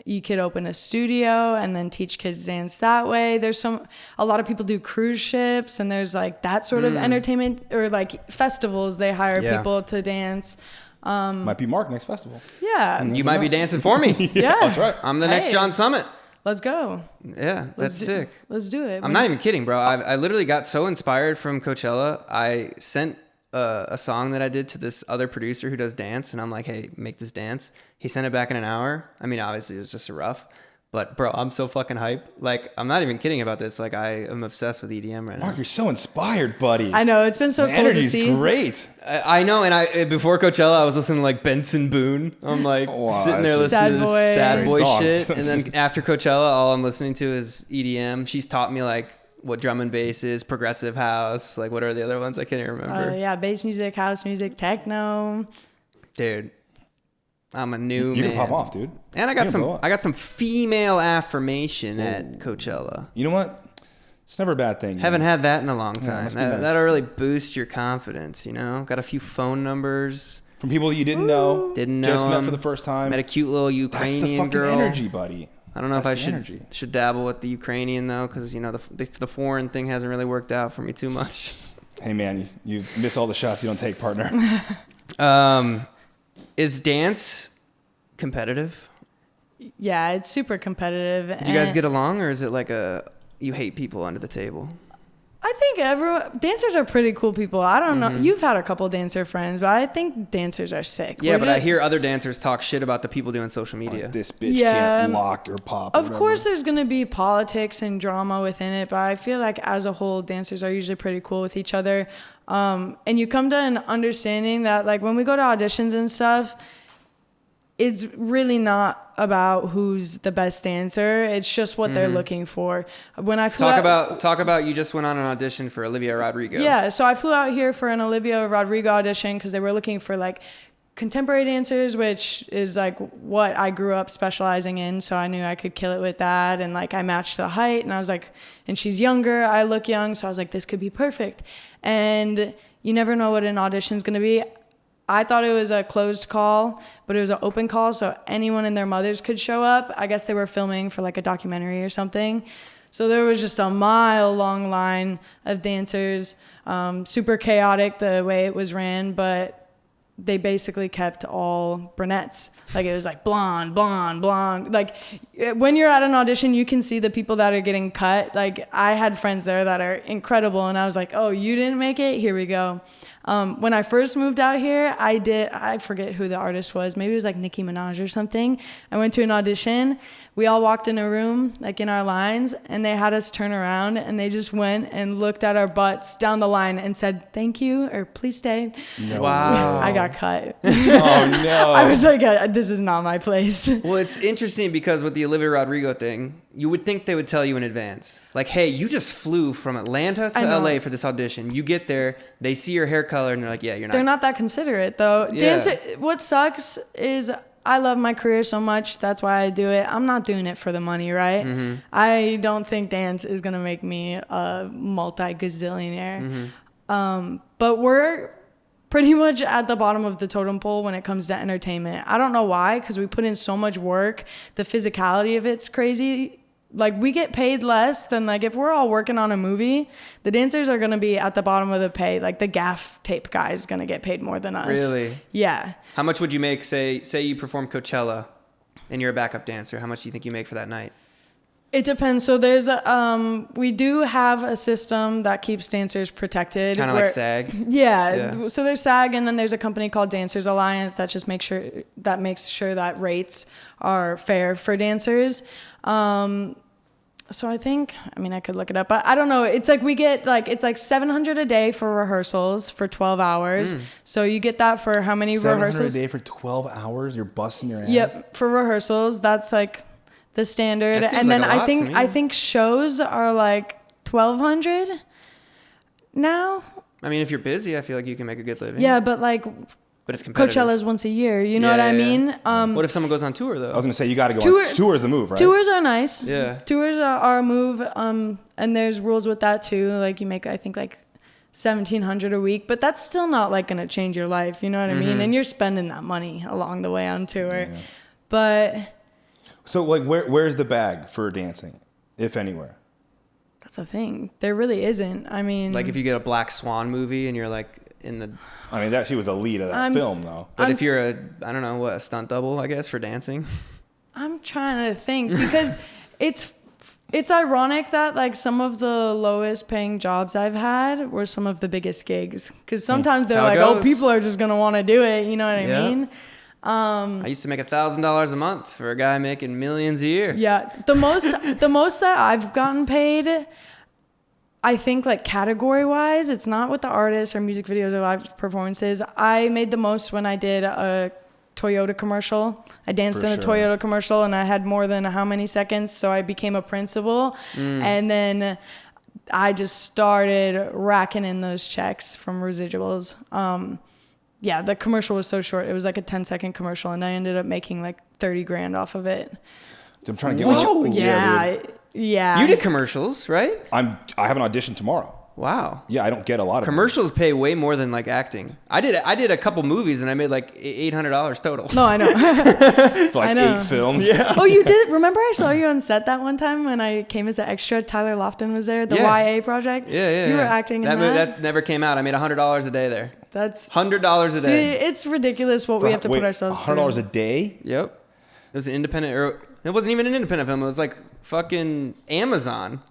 You could open a studio and then teach kids dance that way. There's a lot of people do cruise ships, and there's like that sort of entertainment, or like festivals. They hire people to dance. Might be Mark next festival. Yeah. You might be dancing for me. Yeah. That's right. I'm the next John Summit. Let's go. Yeah, that's sick. Let's do it. I'm not even kidding, bro. I literally got so inspired from Coachella. I sent a song that I did to this other producer who does dance, and I'm like, hey, make this dance. He sent it back in an hour. I mean, obviously it was just a rough, but bro, I'm so fucking hype. Like, I'm not even kidding about this. Like, I am obsessed with EDM right now. You're so inspired, buddy. I know, it's been so cool to see. Energy's great. I know, and before Coachella, I was listening to like Benson Boone. I'm like sitting there listening to this sad boy shit, and then after Coachella, all I'm listening to is EDM. She's taught me like what drum and bass is, progressive house, like what are the other ones? I can't even remember. Yeah, bass music, house music, techno. Dude, I'm a new man. You can pop off, dude. And I got some female affirmation at Coachella. You know what? It's never a bad thing. Haven't had that in a long time. Nice. That'll really boost your confidence, you know? Got a few phone numbers. From people that you didn't know. Just met for the first time. Met a cute little Ukrainian girl. That's the fucking girl. energy, buddy. I don't know if I should dabble with the Ukrainian, though, because, you know, the foreign thing hasn't really worked out for me too much. Hey, man, you miss all the shots you don't take, partner. Is dance competitive? Yeah, it's super competitive. Do you guys get along, or is it like you hate people under the table? I think dancers are pretty cool people. I don't know. You've had a couple dancer friends, but I think dancers are sick. Yeah, but I hear other dancers talk shit about the people doing social media. Like, this bitch can't lock or pop. Of course, there's going to be politics and drama within it, but I feel like as a whole, dancers are usually pretty cool with each other. And you come to an understanding that, like, when we go to auditions and stuff, it's really not about who's the best dancer. It's just what they're looking for. When I flew talk about you just went on an audition for Olivia Rodrigo. Yeah, so I flew out here for an Olivia Rodrigo audition because they were looking for like contemporary dancers, which is like what I grew up specializing in. So I knew I could kill it with that, and like I matched the height, and I was like, and she's younger, I look young, so I was like, this could be perfect. And you never know what an audition's going to be. I thought it was a closed call, but it was an open call, so anyone and their mothers could show up. I guess they were filming for like a documentary or something. So there was just a mile-long line of dancers, super chaotic the way it was ran, but they basically kept all brunettes. Like it was like blonde, blonde, blonde. Like when you're at an audition, you can see the people that are getting cut. Like I had friends there that are incredible, and I was like, oh, you didn't make it? Here we go. When I first moved out here, I forget who the artist was. Maybe it was like Nicki Minaj or something. I went to an audition. We all walked in a room, like in our lines, and they had us turn around, and they just went and looked at our butts down the line and said, thank you, or please stay. No. Wow. I got cut. Oh, no. I was like, this is not my place. Well, it's interesting because with the Olivia Rodrigo thing, you would think they would tell you in advance. Like, hey, you just flew from Atlanta to LA for this audition. You get there, they see your hair color, and they're like, yeah, you're not. They're not that considerate, though. Yeah. What sucks is I love my career so much. That's why I do it. I'm not doing it for the money, right? Mm-hmm. I don't think dance is going to make me a multi-gazillionaire. Mm-hmm. But we're pretty much at the bottom of the totem pole when it comes to entertainment. I don't know why, because we put in so much work. The physicality of it's crazy. Like, we get paid less than, like, if we're all working on a movie, the dancers are going to be at the bottom of the pay. Like, the gaff tape guy is going to get paid more than us. Really? Yeah. How much would you make, say you perform Coachella and you're a backup dancer? How much do you think you make for that night? It depends. So there's we do have a system that keeps dancers protected. Kind of like SAG? Yeah. So there's SAG, and then there's a company called Dancers Alliance that just makes sure that rates are fair for dancers. So I think, I could look it up, but I don't know. It's like we get it's like $700 a day for rehearsals for 12 hours. So you get that for how many rehearsals? $700 a day for 12 hours? You're busting your ass? Yep. For rehearsals, that's like the standard. That seems And then like a lot to me. I think shows are like 1,200 now. If you're busy, I feel like you can make a good living. Yeah, but it's competitive. Coachella's once a year. You know what I mean? What if someone goes on tour, though? I was going to say, you got to go on. Tour's the move, right? Tours are nice. Yeah. Tours are a move. And there's rules with that, too. Like, you make, I think, like $1,700 a week. But that's still not, like, going to change your life. You know what I mean? And you're spending that money along the way on tour. Yeah. But... So, like, where's the bag for dancing, if anywhere? That's a thing. There really isn't. Like, if you get a Black Swan movie and you're, like, in the... she was a lead of that film, though. But if you're a stunt double, I guess, for dancing? I'm trying to think, because it's ironic that, like, some of the lowest paying jobs I've had were some of the biggest gigs. Because sometimes they're like, oh, people are just going to want to do it. You know what I mean? I used to make $1,000 a month for a guy making millions a year. Yeah. The most that I've gotten paid, I think, like, category wise, it's not with the artists or music videos or live performances. I made the most when I did a Toyota commercial. I danced in a Toyota commercial, and I had more than how many seconds, so I became a principal. And then I just started racking in those checks from residuals. Yeah, the commercial was so short. It was like a 10-second commercial, and I ended up making like $30,000 off of it. I'm trying to get Yeah. You did commercials, right? I have an audition tomorrow. Wow. Yeah, I don't get a lot of commercials pay way more than like acting. I did a couple movies and I made like $800 total. No, I know. For like 8 films. Yeah. Oh, you did? Remember I saw you on set that one time when I came as an extra? Tyler Lofton was there, the YA project. Yeah. You were acting in that. That never came out. I made $100 a day there. That's $100 a day. See, it's ridiculous what we have to put ourselves through. $100 a day? Yep. It was an independent, or it wasn't even an independent film. It was like fucking Amazon.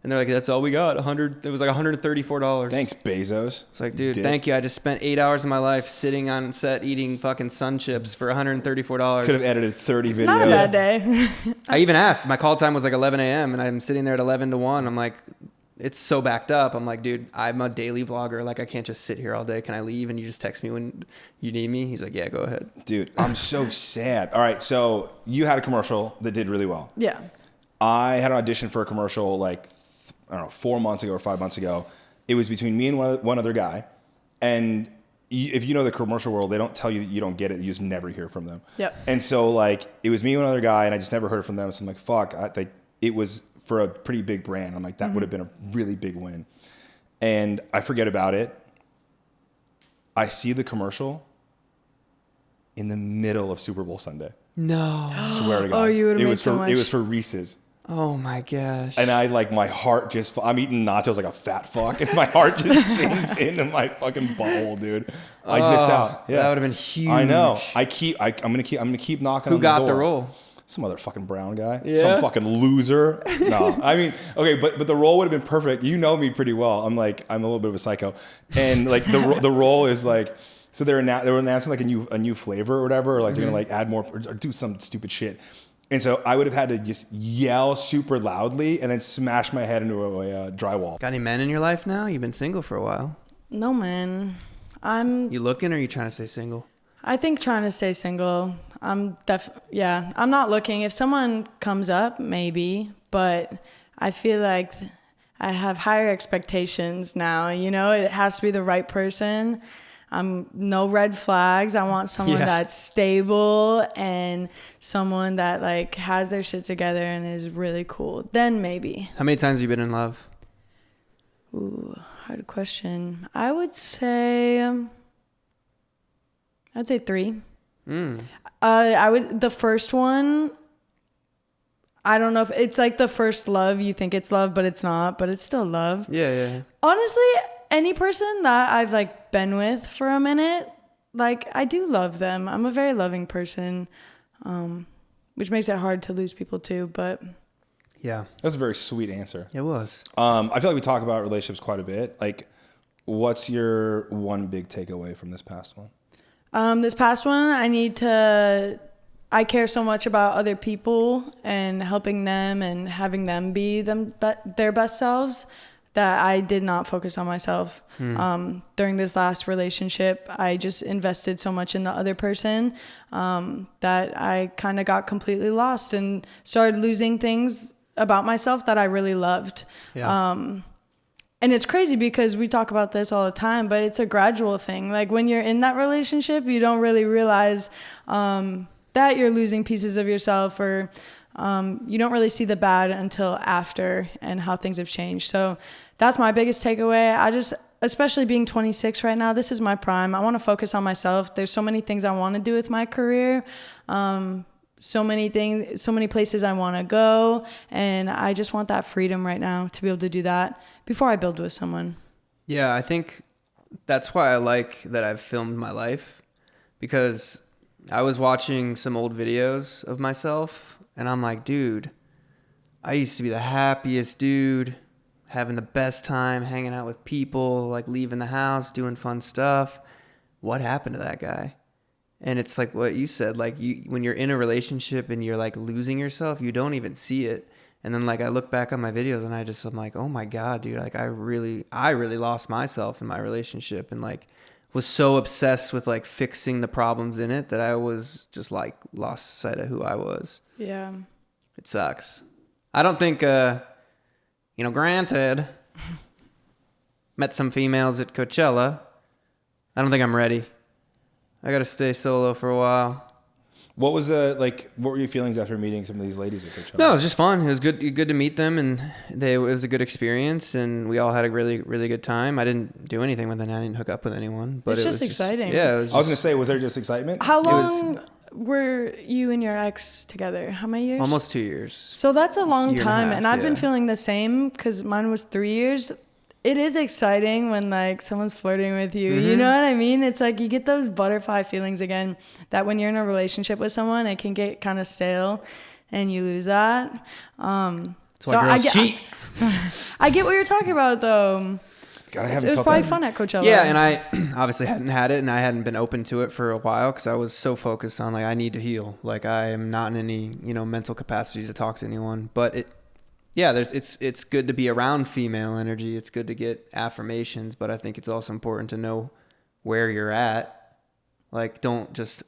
And they're like, that's all we got. It was like $134. Thanks, Bezos. It's like, dude, thank you. I just spent 8 hours of my life sitting on set eating fucking sun chips for $134. Could have edited 30 videos. Not a bad day. I even asked. My call time was like 11 a.m. and I'm sitting there at 11 to 1. I'm like, it's so backed up. I'm like, dude, I'm a daily vlogger. Like, I can't just sit here all day. Can I leave? And you just text me when you need me? He's like, yeah, go ahead. Dude, I'm so sad. All right, so you had a commercial that did really well. Yeah. I had an audition for a commercial like, 4 months ago or 5 months ago. It was between me and one other guy. And if you know the commercial world, they don't tell you that you don't get it. You just never hear from them. Yep. And so, like, it was me and one other guy, and I just never heard from them. So I'm like, fuck. It was for a pretty big brand. I'm like, that would have been a really big win. And I forget about it. I see the commercial in the middle of Super Bowl Sunday. No. Swear to God. Oh, you would have made was so for, much. It was for Reese's. Oh my gosh. And I like my heart just, I'm eating nachos like a fat fuck, and my heart just sinks into my fucking butthole, dude. I missed out. Yeah. That would have been huge. I know. I'm gonna keep knocking on the door. Who got the role? Some other fucking brown guy. Yeah. Some fucking loser. No. I mean, okay, but the role would have been perfect. You know me pretty well. I'm a little bit of a psycho. And like the role is like, so they were announcing like a new flavor or whatever, or like they're gonna like add more or do some stupid shit. And so I would have had to just yell super loudly and then smash my head into a drywall. Got any men in your life now? You've been single for a while. No, man. You looking, or are you trying to stay single? I think trying to stay single. I'm not looking. If someone comes up, maybe, but I feel like I have higher expectations now. You know, it has to be the right person. No red flags. I want someone that's stable and someone that like has their shit together and is really cool. Then maybe. How many times have you been in love? Ooh, hard question. I would say 3. The first one, I don't know if it's like the first love. You think it's love, but it's not, but it's still love. Yeah. Honestly, any person that I've like been with for a minute, like I do love them. I'm a very loving person, which makes it hard to lose people too, but yeah. That's a very sweet answer. It was. I feel like we talk about relationships quite a bit. Like, what's your one big takeaway from this past one? This past one, I care so much about other people and helping them and having them be their best selves that I did not focus on myself. During this last relationship, I just invested so much in the other person that I kind of got completely lost and started losing things about myself that I really loved. Yeah. And it's crazy because we talk about this all the time, but it's a gradual thing. Like when you're in that relationship, you don't really realize that you're losing pieces of yourself, or you don't really see the bad until after and how things have changed. So that's my biggest takeaway. Especially being 26 right now, this is my prime. I want to focus on myself. There's so many things I want to do with my career. So many places I want to go. And I just want that freedom right now to be able to do that before I build with someone. Yeah, I think that's why I like that I've filmed my life, because I was watching some old videos of myself and I'm like, dude, I used to be the happiest dude, having the best time, hanging out with people, like leaving the house, doing fun stuff. What happened to that guy? And it's like what you said, like when you're in a relationship and you're like losing yourself, you don't even see it. And then like I look back on my videos and I'm like, oh my God, dude, like I really lost myself in my relationship, and like was so obsessed with like fixing the problems in it that I was just like lost sight of who I was. Yeah. It sucks. I don't think, granted, met some females at Coachella. I don't think I'm ready. I got to stay solo for a while. What were your feelings after meeting some of these ladies at Coachella? No, it was just fun. It was good to meet them, and it was a good experience, and we all had a really, really good time. I didn't do anything with it. I didn't hook up with anyone, but It's it just was exciting. Yeah, it was. I was going to say, was there just excitement? How long were you and your ex together? How many years? Almost 2 years. So that's a long Year and a time. half, And I've been yeah. feeling the same because mine was 3 years. It is exciting when like someone's flirting with you. You know what I mean? It's like you get those butterfly feelings again that when you're in a relationship with someone, it can get kind of stale and you lose that. That's why girls cheat. I get what you're talking about though. It was probably fun at Coachella. Yeah, and I obviously hadn't had it, and I hadn't been open to it for a while because I was so focused on like I need to heal. Like I am not in any mental capacity to talk to anyone. But it's good to be around female energy. It's good to get affirmations, but I think it's also important to know where you're at. Like don't just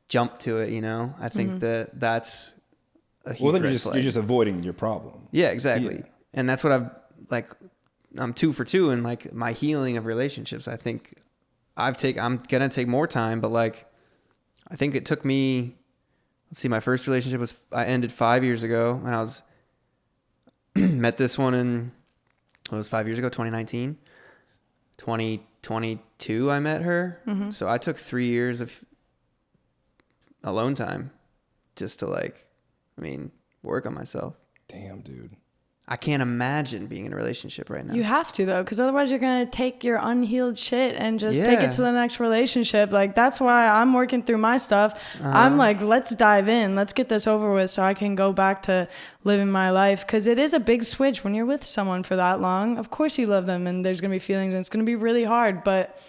jump to it. I think that's a huge red flag. You're just avoiding your problem. Yeah, exactly. Yeah. And that's what I'm 2 for 2 in like my healing of relationships. I think I'm going to take more time, but like, I think it took me, my first relationship I ended 5 years ago, and I was, met this one it was 5 years ago, 2019, 22 I met her. So I took 3 years of alone time just to like, work on myself. Damn, dude. I can't imagine being in a relationship right now. You have to, though, because otherwise you're going to take your unhealed shit and just take it to the next relationship. Like, that's why I'm working through my stuff. I'm like, let's dive in. Let's get this over with so I can go back to living my life. Because it is a big switch when you're with someone for that long. Of course you love them and there's going to be feelings and it's going to be really hard. But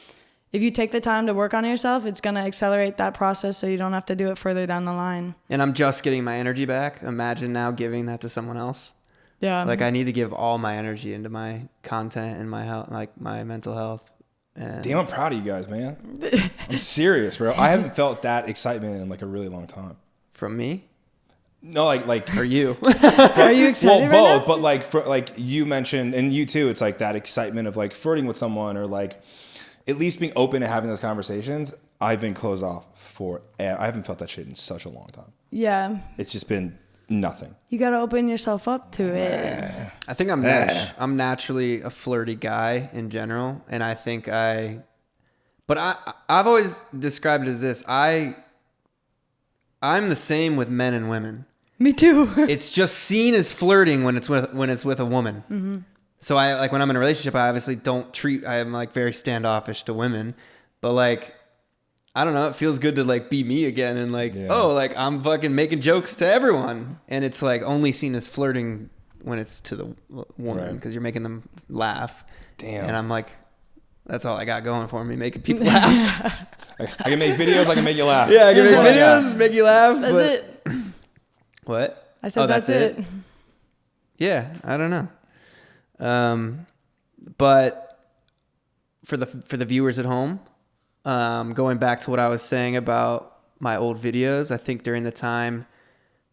if you take the time to work on yourself, it's going to accelerate that process so you don't have to do it further down the line. And I'm just getting my energy back. Imagine now giving that to someone else. Yeah. Like I need to give all my energy into my content and my health, like my mental health. And Damn, I'm proud of you guys, man. I'm serious, bro. I haven't felt that excitement in like a really long time. From me? No, like Or you? Are you excited well, right both, but like you mentioned, and you too, it's like that excitement of like flirting with someone or like at least being open to having those conversations. I've been closed off I haven't felt that shit in such a long time. Yeah. It's just been nothing. You got to open yourself up to it. I think I'm naturally a flirty guy in general, and I think I've always described it as this. I'm the same with men and women. Me too. It's just seen as flirting when it's with a woman. Mm-hmm. So I like when I'm in a relationship, I obviously I'm like very standoffish to women, but like I don't know, it feels good to like be me again and like like I'm fucking making jokes to everyone, and it's like only seen as flirting when it's to the woman because you're making them laugh. Damn. And I'm like, that's all I got going for me, making people laugh. I can make videos, I can make you laugh. Yeah, I can make videos, make you laugh. That's it. What? I said that's it. Yeah, I don't know. But for the viewers at home, going back to what I was saying about my old videos, I think during the time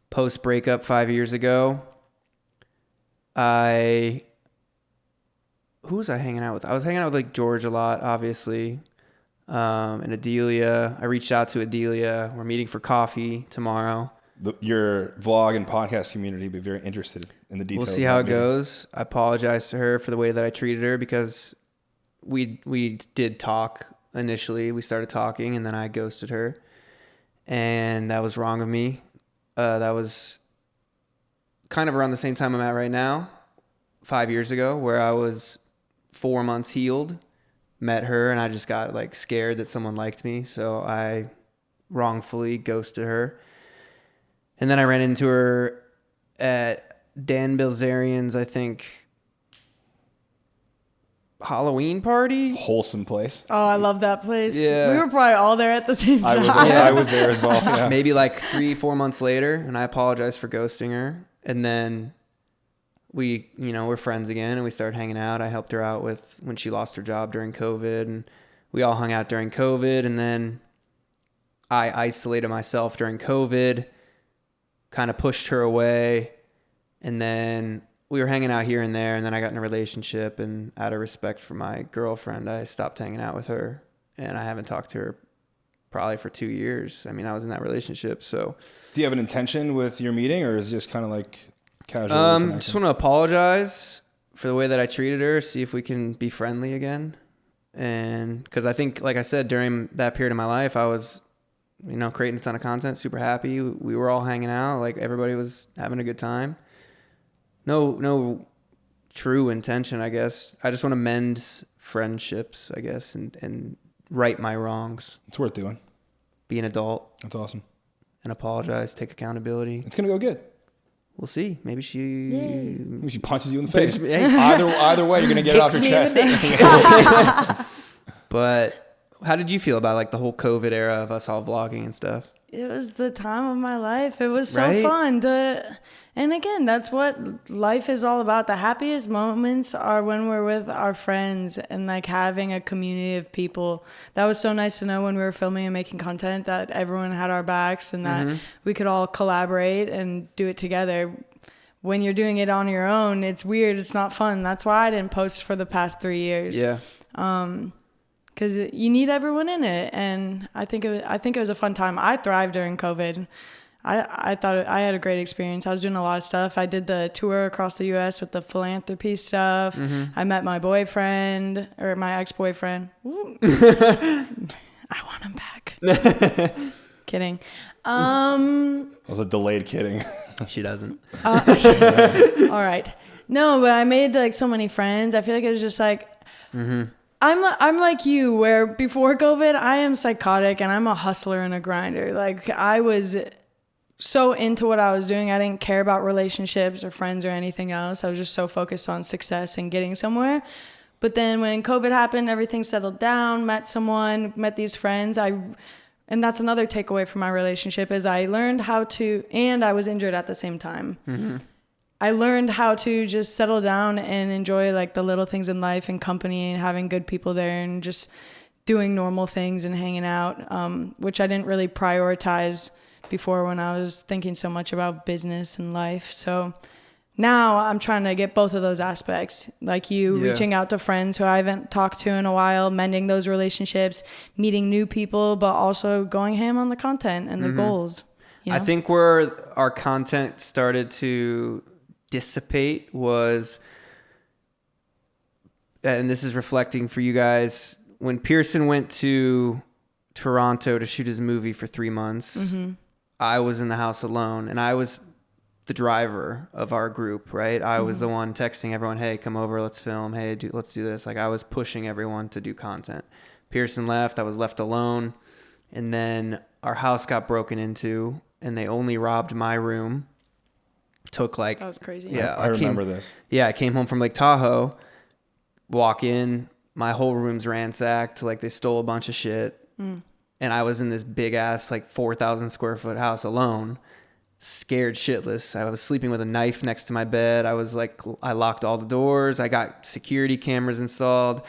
post breakup 5 years ago, who was I hanging out with? I was hanging out with like George a lot, obviously, and Adelia. I reached out to Adelia. We're meeting for coffee tomorrow. Your vlog and podcast community will be very interested in the details. We'll see how it goes. I apologize to her for the way that I treated her because we did talk initially. We started talking and then I ghosted her, and that was wrong of me. That was kind of around the same time I'm at right now, 5 years ago, where I was 4 months healed, met her, and I just got like scared that someone liked me, so I wrongfully ghosted her. And then I ran into her at Dan Bilzerian's, I think, Halloween party. Wholesome place. Oh, I love that place. Yeah. We were probably all there at the same time. I was there as well. Yeah. Maybe like 3-4 months later, and I apologized for ghosting her. And then we're friends again, and we started hanging out. I helped her out with when she lost her job during COVID, and we all hung out during COVID. And then I isolated myself during COVID, kind of pushed her away, and then we were hanging out here and there, and then I got in a relationship, and out of respect for my girlfriend, I stopped hanging out with her, and I haven't talked to her probably for 2 years. I mean, I was in that relationship, so. Do you have an intention with your meeting, or is it just kind of like casual? Just want to apologize for the way that I treated her, see if we can be friendly again. And because I think, like I said, during that period of my life, I was, creating a ton of content, super happy. We were all hanging out, like everybody was having a good time. No true intention, I guess. I just want to mend friendships, I guess, and right my wrongs. It's worth doing. Be an adult. That's awesome. And apologize, take accountability. It's going to go good. We'll see. Maybe Maybe she punches you in the face. Hey. Either way, you're going to get it off your chest. But how did you feel about like the whole COVID era of us all vlogging and stuff? It was the time of my life. It was so fun and again, that's what life is all about. The happiest moments are when we're with our friends and like having a community of people. That was so nice to know when we were filming and making content that everyone had our backs and that we could all collaborate and do it together. When you're doing it on your own, it's weird. It's not fun. That's why I didn't post for the past 3 years. Yeah. Because you need everyone in it, and I think it was a fun time. I thrived during COVID. I thought I had a great experience. I was doing a lot of stuff. I did the tour across the U.S. with the philanthropy stuff. I met my boyfriend, or my ex-boyfriend. I want him back. Kidding. It was a delayed kidding. She doesn't. All right. No, but I made like so many friends. I feel like it was just like, I'm like you, where before COVID, I am psychotic and I'm a hustler and a grinder. Like I was so into what I was doing. I didn't care about relationships or friends or anything else. I was just so focused on success and getting somewhere. But then when COVID happened, everything settled down, met these friends. And that's another takeaway from my relationship is I learned how to, and I was injured at the same time. I learned how to just settle down and enjoy like the little things in life and company and having good people there and just doing normal things and hanging out, which I didn't really prioritize before when I was thinking so much about business and life. So now I'm trying to get both of those aspects, like you reaching out to friends who I haven't talked to in a while, mending those relationships, meeting new people, but also going ham on the content and the goals. You know? I think where our content started to dissipate was, and this is reflecting for you guys, when Pearson went to Toronto to shoot his movie for 3 months, I was in the house alone, and I was the driver of our group, right? I was the one texting everyone, hey, come over, let's film. Hey, let's do this. Like I was pushing everyone to do content. Pearson left, I was left alone. And then our house got broken into and they only robbed my room. Took like, that was crazy. Yeah. I remember this. Yeah. I came home from Lake Tahoe, walk in, my whole room's ransacked. Like they stole a bunch of shit. And I was in this big ass, like 4,000 square foot house alone. Scared shitless. I was sleeping with a knife next to my bed. I was like, I locked all the doors. I got security cameras installed.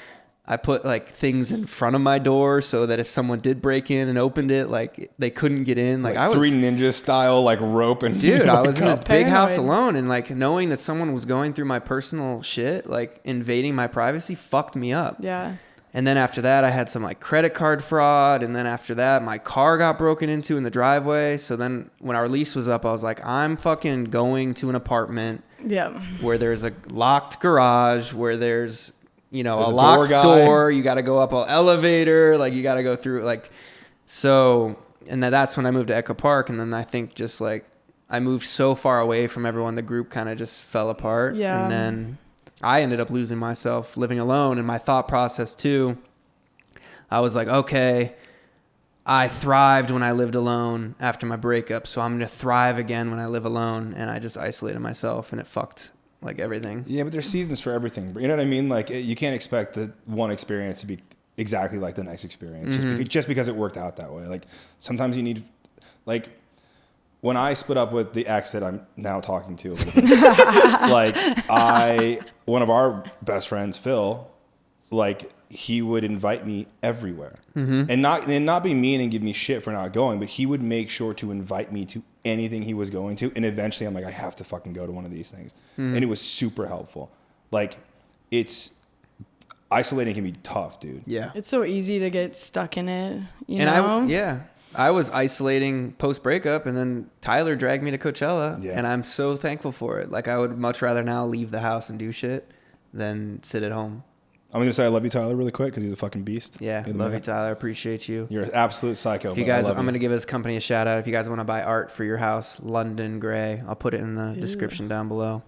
I put like things in front of my door so that if someone did break in and opened it, like they couldn't get in. Like I was 3 Ninja style, like rope and dude, I was in this big house Paranoid. alone, and like knowing that someone was going through my personal shit, like invading my privacy, fucked me up. Yeah. And then after that, I had some like credit card fraud. And then after that, my car got broken into in the driveway. So then when our lease was up, I was like, I'm fucking going to an apartment where there's a locked garage, where there's, you know, There's a a locked door door. You got to go up an elevator. Like you got to go through like, so, and then that's when I moved to Echo Park. And then I think just like, I moved so far away from everyone, the group kind of just fell apart. Yeah. And then I ended up losing myself living alone, and my thought process too. I was like, okay, I thrived when I lived alone after my breakup, so I'm going to thrive again when I live alone. And I just isolated myself, and it fucked like everything. Yeah, but there's seasons for everything. You know what I mean? Like you can't expect the one experience to be exactly like the next experience just because it worked out that way. Like sometimes you need, like when I split up with the ex that I'm now talking to, a little bit, like one of our best friends, Phil, like he would invite me everywhere and not be mean and give me shit for not going, but he would make sure to invite me to anything he was going to. And eventually I'm like, I have to fucking go to one of these things. And it was super helpful. Like it's isolating can be tough, dude. Yeah. It's so easy to get stuck in it, you know? I was isolating post breakup, and then Tyler dragged me to Coachella, and I'm so thankful for it. Like I would much rather now leave the house and do shit than sit at home. I'm going to say I love you, Tyler, really quick because he's a fucking beast. Yeah, love you, Tyler. Appreciate you. You're an absolute psycho. If you guys, I'm going to give his company a shout out. If you guys want to buy art for your house, London Gray, I'll put it in the description down below.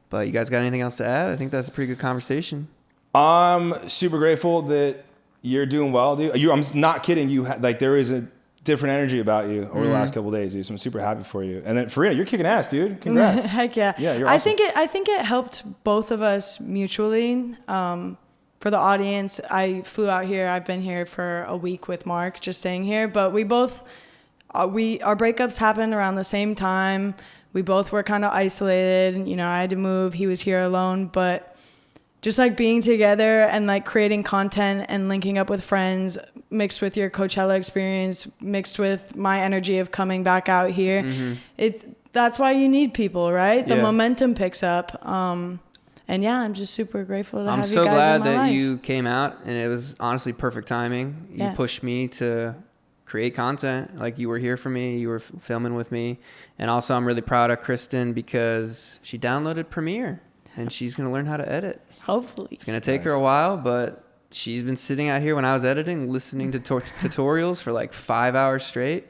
But you guys got anything else to add? I think that's a pretty good conversation. I'm super grateful that you're doing well, dude. I'm not kidding. Like there is a different energy about you over the last couple of days, dude. So I'm super happy for you. And then Farina, you're kicking ass, dude. Congrats. Heck yeah. Yeah, you're awesome. I think it helped both of us mutually. For the audience, I flew out here. I've been here for a week with Mark, just staying here. But we both, our breakups happened around the same time. We both were kind of isolated. You know, I had to move. He was here alone. But just like being together and like creating content and linking up with friends, mixed with your Coachella experience, mixed with my energy of coming back out here, that's why you need people, right? The momentum picks up. And yeah, I'm just super grateful to have you guys in my life. I'm so glad that you came out, and it was honestly perfect timing. You pushed me to create content. Like you were here for me, you were filming with me. And also I'm really proud of Kristen because she downloaded Premiere and she's going to learn how to edit. Hopefully. It's going to take her a while, but she's been sitting out here when I was editing, listening to tutorials for like 5 hours straight.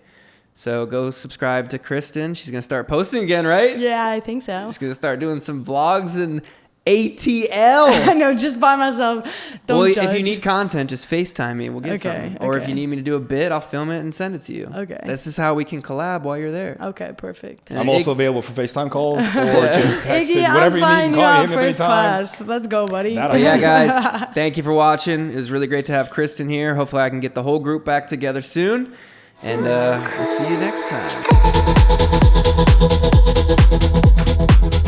So go subscribe to Kristen. She's going to start posting again, right? Yeah, I think so. She's going to start doing some vlogs and ATL. I know, just by myself. Don't judge. If you need content, just FaceTime me. We'll get something. Or if okay. you need me to do a bit, I'll film it and send it to you. Okay. This is how we can collab while you're there. Okay, perfect. I'm also available for FaceTime calls or just text Iggy, whatever I'm you need. flying Call you out him first anytime. class. Let's go, buddy. But yeah, guys, thank you for watching. It was really great to have Kristen here. Hopefully I can get the whole group back together soon. And we'll see you next time.